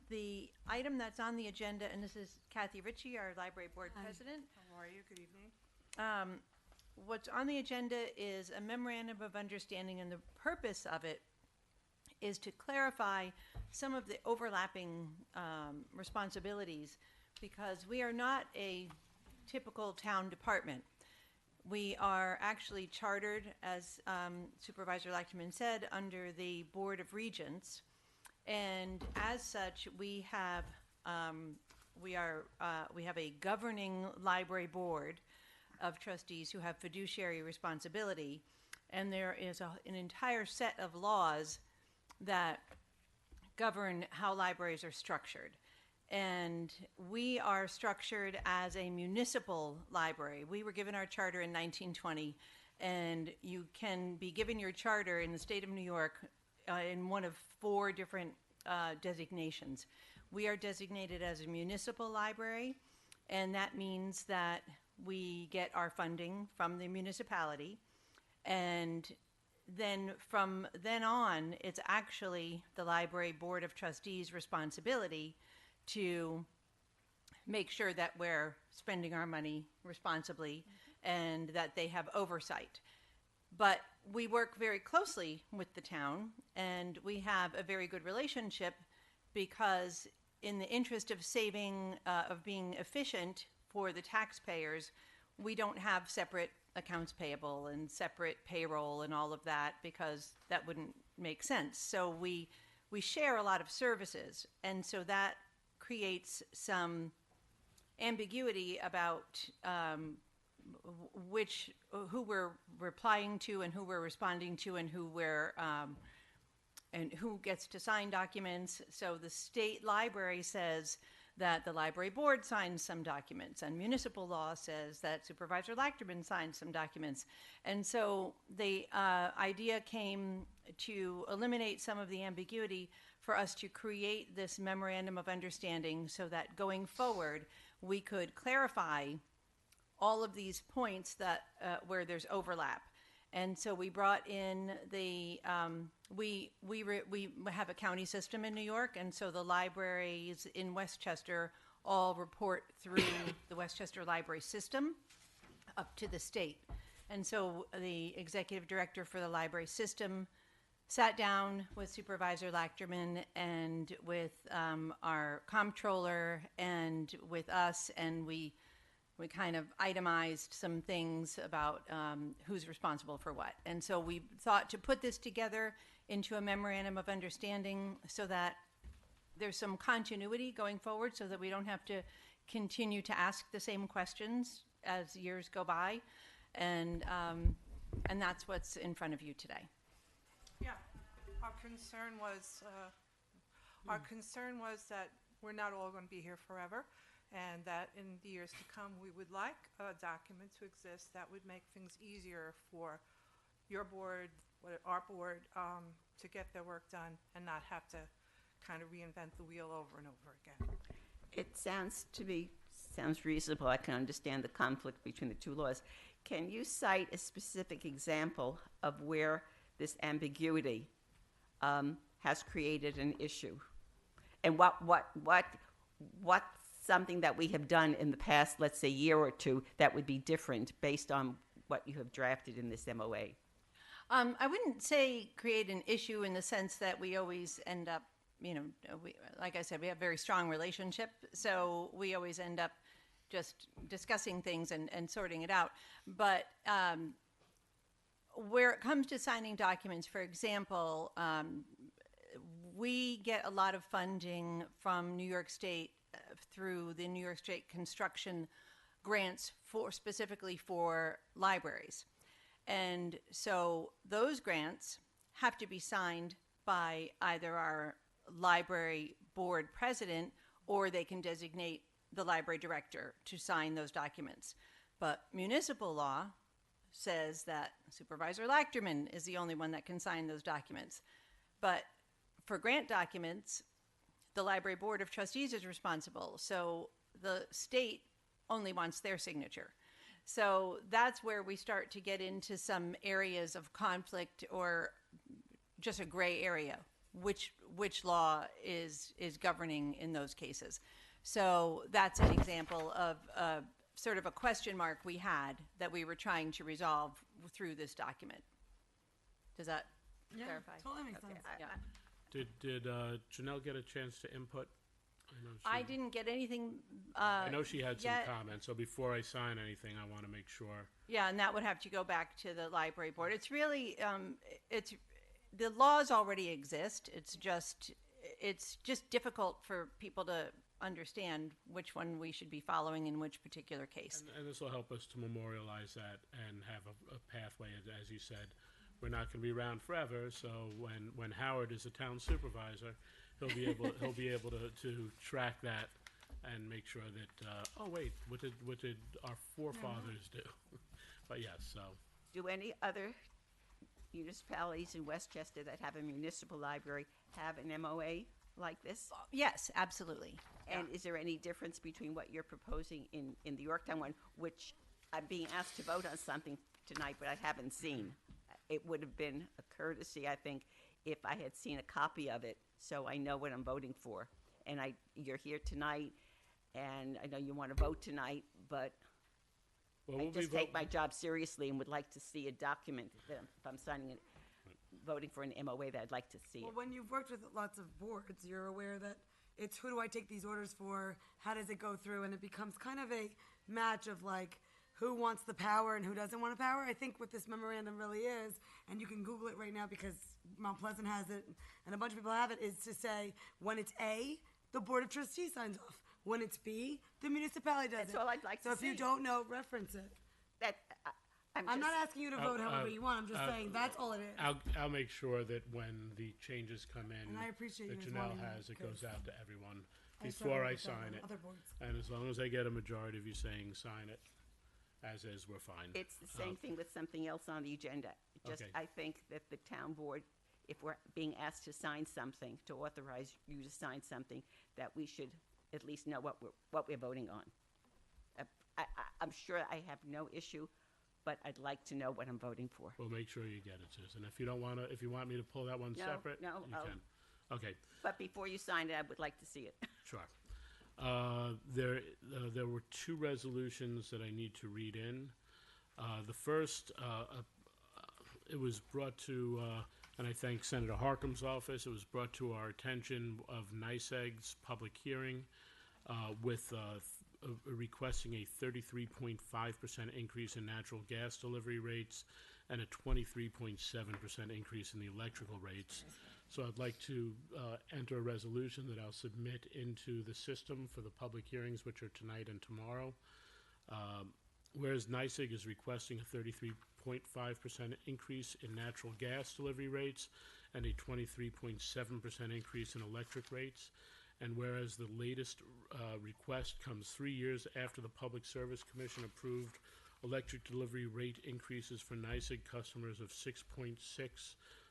The item that's on the agenda, and this is Kathy Ritchie, our Library Board President. How are you? Good evening. What's on the agenda is a memorandum of understanding, and the purpose of it is to clarify some of the overlapping responsibilities, because we are not a typical town department. We are actually chartered, as Supervisor Lechterman said, under the Board of Regents, and as such, we have we have a governing library board of trustees who have fiduciary responsibility, and there is an entire set of laws that govern how libraries are structured. And we are structured as a municipal library. We were given our charter in 1920, and you can be given your charter in the state of New York in one of 4 different designations. We are designated as a municipal library, and that means that we get our funding from the municipality, and then from then on, it's actually the library board of trustees' responsibility to make sure that we're spending our money responsibly and that they have oversight. But we work very closely with the town, and we have a very good relationship because in the interest of saving, of being efficient for the taxpayers, we don't have separate accounts payable and separate payroll and all of that, because that wouldn't make sense. So we share a lot of services, and so that creates some ambiguity about who we're replying to and who we're responding to and who and who gets to sign documents. So the state library says that the library board signs some documents, and municipal law says that Supervisor Lachterman signs some documents. And so the idea came to eliminate some of the ambiguity for us to create this memorandum of understanding so that going forward we could clarify all of these points that where there's overlap. And so we brought in the we have a county system in New York, and so the libraries in Westchester all report through the Westchester Library System up to the state. And so the executive director for the library system sat down with Supervisor Lachterman and with our comptroller and with us, and we kind of itemized some things about who's responsible for what. And so we thought to put this together into a memorandum of understanding so that there's some continuity going forward, so that we don't have to continue to ask the same questions as years go by. And that's what's in front of you today. Yeah, our concern was that we're not all going to be here forever, and that in the years to come we would like a document to exist that would make things easier for your board, our board, to get their work done and not have to kind of reinvent the wheel over and over again. It sounds reasonable. I can understand the conflict between the two laws. Can you cite a specific example of where this ambiguity has created an issue, and what's something that we have done in the past, let's say, year or two, that would be different based on what you have drafted in this MOA? I wouldn't say create an issue in the sense that we always end up, like I said, we have a very strong relationship, so we always end up just discussing things and sorting it out. But where it comes to signing documents, for example, we get a lot of funding from New York State through the New York State construction grants specifically for libraries. And so those grants have to be signed by either our library board president, or they can designate the library director to sign those documents. But municipal law says that Supervisor Lachterman is the only one that can sign those documents. But for grant documents, the library board of trustees is responsible. So the state only wants their signature. So that's where we start to get into some areas of conflict, or just a gray area, which law is governing in those cases. So that's an example of sort of a question mark we had that we were trying to resolve through this document. Does that clarify? Totally makes sense. Yeah. Did Janelle get a chance to input? I didn't get anything. I know she had some yet. comments, so before I sign anything, I want to make sure. Yeah, and that would have to go back to the library board. It's really, the laws already exist. It's just difficult for people to understand which one we should be following in which particular case. And this will help us to memorialize that and have a pathway, as you said. We're not going to be around forever, so when Howard is a town supervisor, he'll be able to track that and make sure that oh wait, what did our forefathers do? But yes, so Do any other municipalities in Westchester that have a municipal library have an MOA like this? Yes, absolutely. And is there any difference between what you're proposing in the Yorktown one, which I'm being asked to vote on something tonight, but I haven't seen? It would have been a courtesy, I think, if I had seen a copy of it, so I know what I'm voting for. And you're here tonight, and I know you want to vote tonight, but well, I we'll just be take my job seriously and would like to see a document that if I'm signing it, voting for an MOA, that I'd like to see Well, it. when you've worked with lots of boards, you're aware that it's who do I take these orders for? How does it go through? And it becomes kind of a match of like who wants the power and who doesn't want the power. I think what this memorandum really is, and you can Google it right now because Mount Pleasant has it and a bunch of people have it, is to say when it's A, the Board of Trustees signs off. When it's B, the municipality does it. That's all I'd like so to if you see. don't know, reference it. That I'm not asking you to vote however you want. I'm just saying that's all it is. I'll make sure that when the changes come in, And I appreciate that you Janelle wanting has, it goes because out to everyone I before struggle I with that sign on it. other boards. And as long as I get a majority of you saying sign it, as is, we're fine. It's the same thing with something else on the agenda. Just, Okay. I think that the town board, if we're being asked to sign something, to authorize you to sign something, that we should at least know what we're voting on. I'm sure I have no issue, but I'd like to know what I'm voting for. We'll make sure you get it, Susan. If you don't want to, if you want me to pull that one No, separate, no, you I'll- can. Okay, But before you sign it, I would like to see it. sure. There were two resolutions that I need to read in. The first, it was brought to, and I thank Senator Harkin's office, it was brought to our attention of NICEAG's public hearing with requesting a 33.5% increase in natural gas delivery rates and a 23.7% increase in the electrical rates. So I'd like to enter a resolution that I'll submit into the system for the public hearings, which are tonight and tomorrow. Whereas NICEAG is requesting a 33.5% increase in natural gas delivery rates and a 23.7% increase in electric rates. And whereas the latest request comes 3 years after the Public Service Commission approved electric delivery rate increases for NICEAG customers of 6.6%,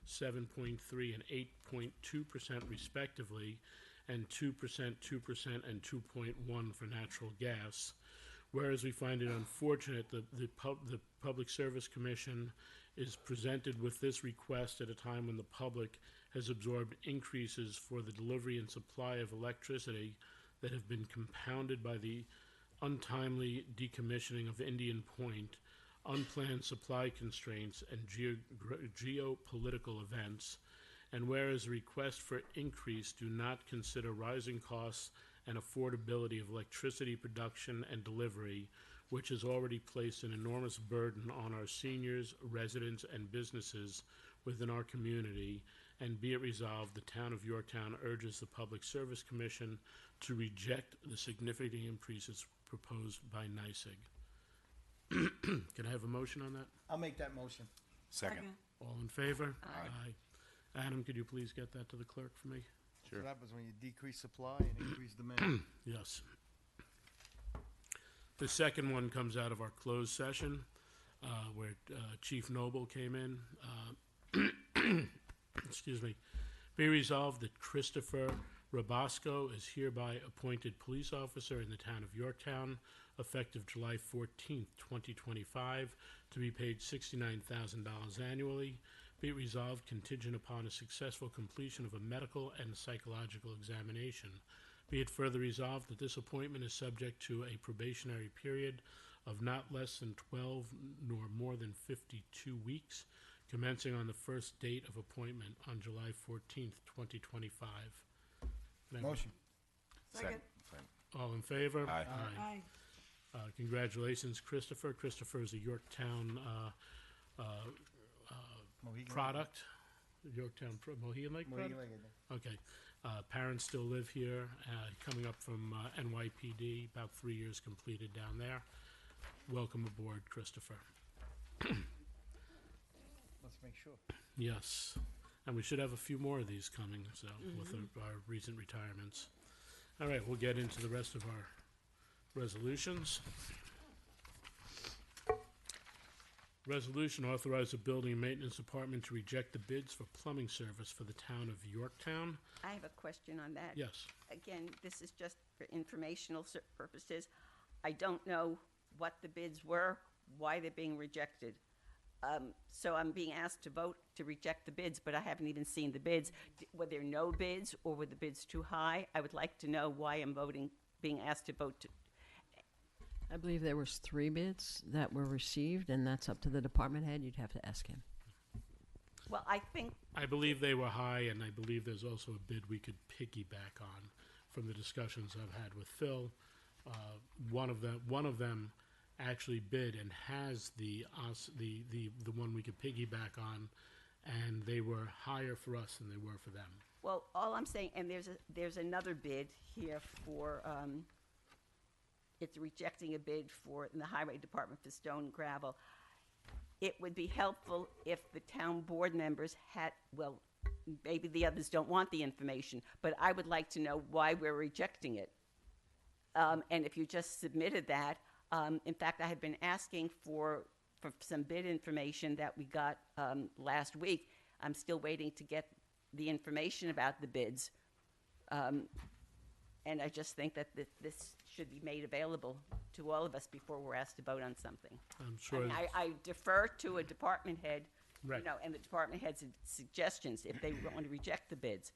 7.3%, and 8.2% respectively, and 2%, 2%, and 2.1% for natural gas. Whereas we find it unfortunate that the Public Service Commission is presented with this request at a time when the public has absorbed increases for the delivery and supply of electricity that have been compounded by the untimely decommissioning of Indian Point, unplanned supply constraints, and geopolitical events. And whereas requests for increase do not consider rising costs and affordability of electricity production and delivery, which has already placed an enormous burden on our seniors, residents, and businesses within our community. And be it resolved, the town of Yorktown urges the Public Service Commission to reject the significant increases proposed by NICEAG. Can I have a motion on that? I'll make that motion. Second. All in favor? Aye. Adam, could you please get that to the clerk for me? Sure. What happens when you decrease supply and increase demand? Yes. The second one comes out of our closed session, where Chief Noble came in. Excuse me. Be resolved that Christopher Rabasco is hereby appointed police officer in the town of Yorktown, effective July 14th, 2025, to be paid $69,000 annually. Be it resolved contingent upon a successful completion of a medical and psychological examination. Be it further resolved that this appointment is subject to a probationary period of not less than 12 nor more than 52 weeks, commencing on the first date of appointment on July 14th, 2025. Can I have a- Motion. Second. All in favor? Aye. Aye. Congratulations, Christopher. Christopher is a Yorktown Mohegan. product. Yorktown Mohegan Lake Mohegan product? Lake, I think. Okay. Parents still live here, coming up from NYPD, about 3 years completed down there. Welcome aboard, Christopher. Let's make sure. Yes, and we should have a few more of these coming, so, with our recent retirements. All right, we'll get into the rest of our resolutions. Resolution authorize the Building and Maintenance Department to reject the bids for plumbing service for the town of Yorktown. I have a question on that. Yes. Again, this is just for informational purposes. I don't know what the bids were, why they're being rejected. So I'm being asked to vote to reject the bids, but I haven't even seen the bids. Were there no bids, or were the bids too high? I would like to know why I'm being asked to vote to. I believe there was 3 bids that were received, and that's up to the department head. You'd have to ask him. Well, I believe they were high, and I believe there's also a bid we could piggyback on from the discussions I've had with Phil. One of them actually bid and has the one we could piggyback on, and they were higher for us than they were for them. Well, all I'm saying, and there's another bid here for, it's rejecting a bid for in the highway department for stone and gravel. It would be helpful if the town board members had, well, maybe the others don't want the information, but I would like to know why we're rejecting it. And if you just submitted that, in fact, I had been asking for some bid information that we got last week. I'm still waiting to get the information about the bids. And I just think that this should be made available to all of us before we're asked to vote on something. I'm sure. I mean, I defer to a department head, Right. you know, and the department head's suggestions if they want to reject the bids.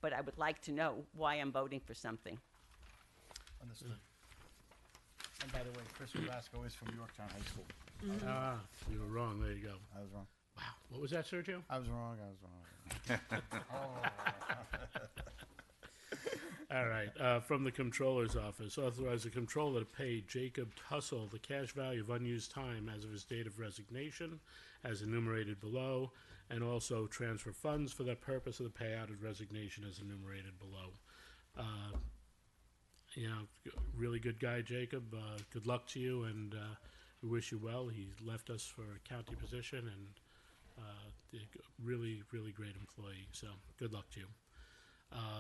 But I would like to know why I'm voting for something. Understood. And by the way, Chris Velasco is from Yorktown High School. Ah, you were wrong. There you go. I was wrong. Wow. What was that, Sergio? I was wrong. All right. From the Comptroller's Office, authorize the Comptroller to pay Jacob Tussle the cash value of unused time as of his date of resignation, as enumerated below, and also transfer funds for the purpose of the payout of resignation as enumerated below. You know, really good guy, Jacob. Good luck to you, and we wish you well. He left us for a county position, and really, really great employee. So good luck to you.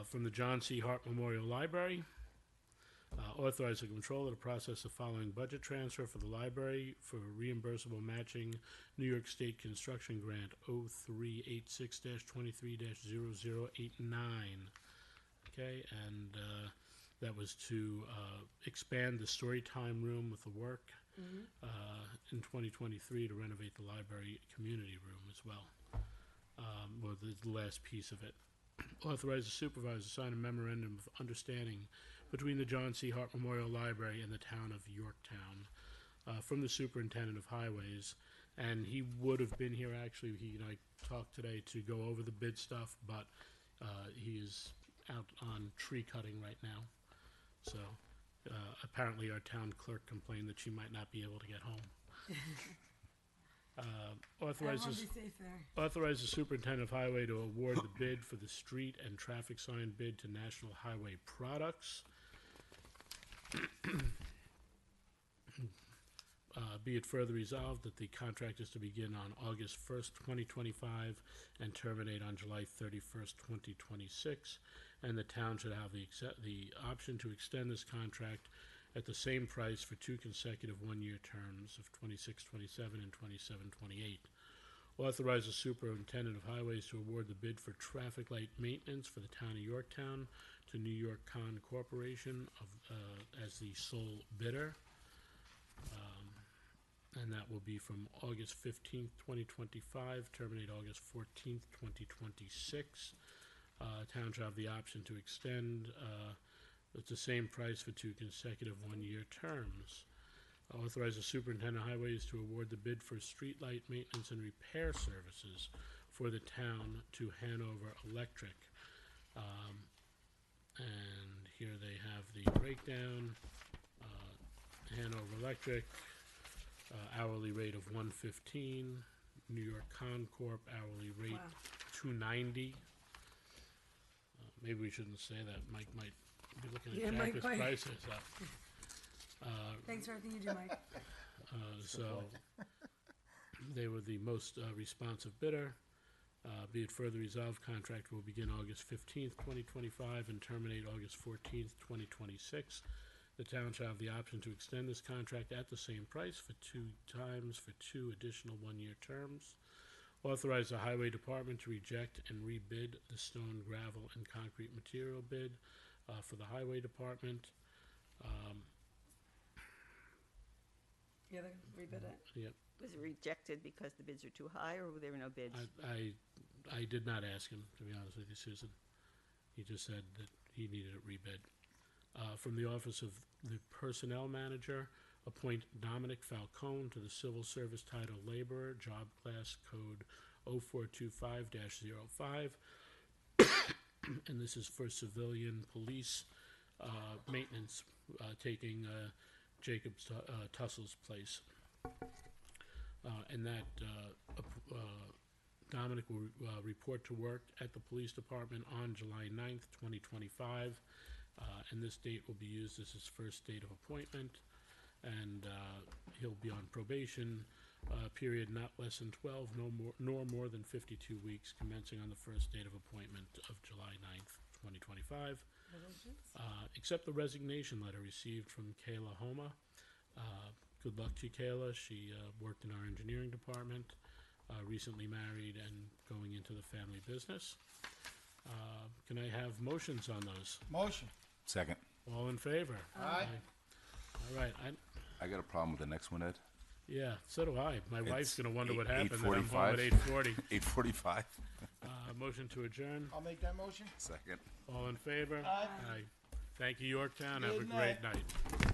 From the John C. Hart Memorial Library, authorize the Comptroller to process the following budget transfer for the library for reimbursable matching New York State Construction Grant 0386-23-0089. Okay, and that was to expand the Storytime room with the work in 2023 to renovate the library community room as well. Well, the last piece of it. Authorize the supervisor to sign a memorandum of understanding between the John C. Hart Memorial Library and the town of Yorktown from the superintendent of highways. And he would have been here, actually. He and I talked today to go over the bid stuff, but he is out on tree cutting right now. So apparently our town clerk complained that she might not be able to get home. Authorize the superintendent of highway to award the bid for the street and traffic sign bid to National Highway Products. Be it further resolved that the contract is to begin on August 1st, 2025 and terminate on July 31st, 2026, and the town should have the option to extend this contract at the same price for 2 consecutive one-year terms of 26-27 and 27-28. Authorize the superintendent of highways to award the bid for traffic light maintenance for the town of Yorktown to New York Con Corporation as the sole bidder. And that will be from August 15th, 2025, terminate August 14th, 2026. Town shall have the option to extend at the same price for 2 consecutive one-year terms. Authorize the superintendent of highways to award the bid for streetlight maintenance and repair services for the town to Hanover Electric. And here they have the breakdown. Hanover Electric, hourly rate of $115. New York Con Corp hourly rate $290. maybe we shouldn't say that. Mike might be looking Yeah, at Mike Jack's might. prices. Thanks for everything you do, Mike. So they were the most responsive bidder. Be it further resolved, contract will begin August 15th, 2025 and terminate August 14th, 2026. The town shall have the option to extend this contract at the same price for 2 times for 2 additional 1-year terms. Authorize the highway department to reject and rebid the stone, gravel, and concrete material bid for the highway department. Yeah, they rebid it. Yep. Was it rejected because the bids are too high, or were there no bids? I did not ask him, to be honest with you, Susan. He just said that he needed it rebid. From the office of the personnel manager, appoint Dominic Falcone to the civil service title laborer, job class code 0425-05. And this is for civilian police maintenance, taking Jacob Tussel's place. And that Dominic will report to work at the police department on July 9th, 2025. And this date will be used as his first date of appointment. And he'll be on probation period not less than 12, nor more than 52 weeks, commencing on the first date of appointment of July 9th, 2025. Accept the resignation letter received from Kayla Homa. Good luck to you, Kayla. She worked in our engineering department, recently married and going into the family business. Can I have motions on those? Motion. Second. All in favor? Aye. All right. I got a problem with the next one, Ed. Yeah, so do I. My wife's It's going to wonder what 8:45. happened. That I'm home at 8:40. 8:45. Motion to adjourn. I'll make that motion. Second. All in favor? Aye. Thank you, Yorktown. Have a Good great night. night.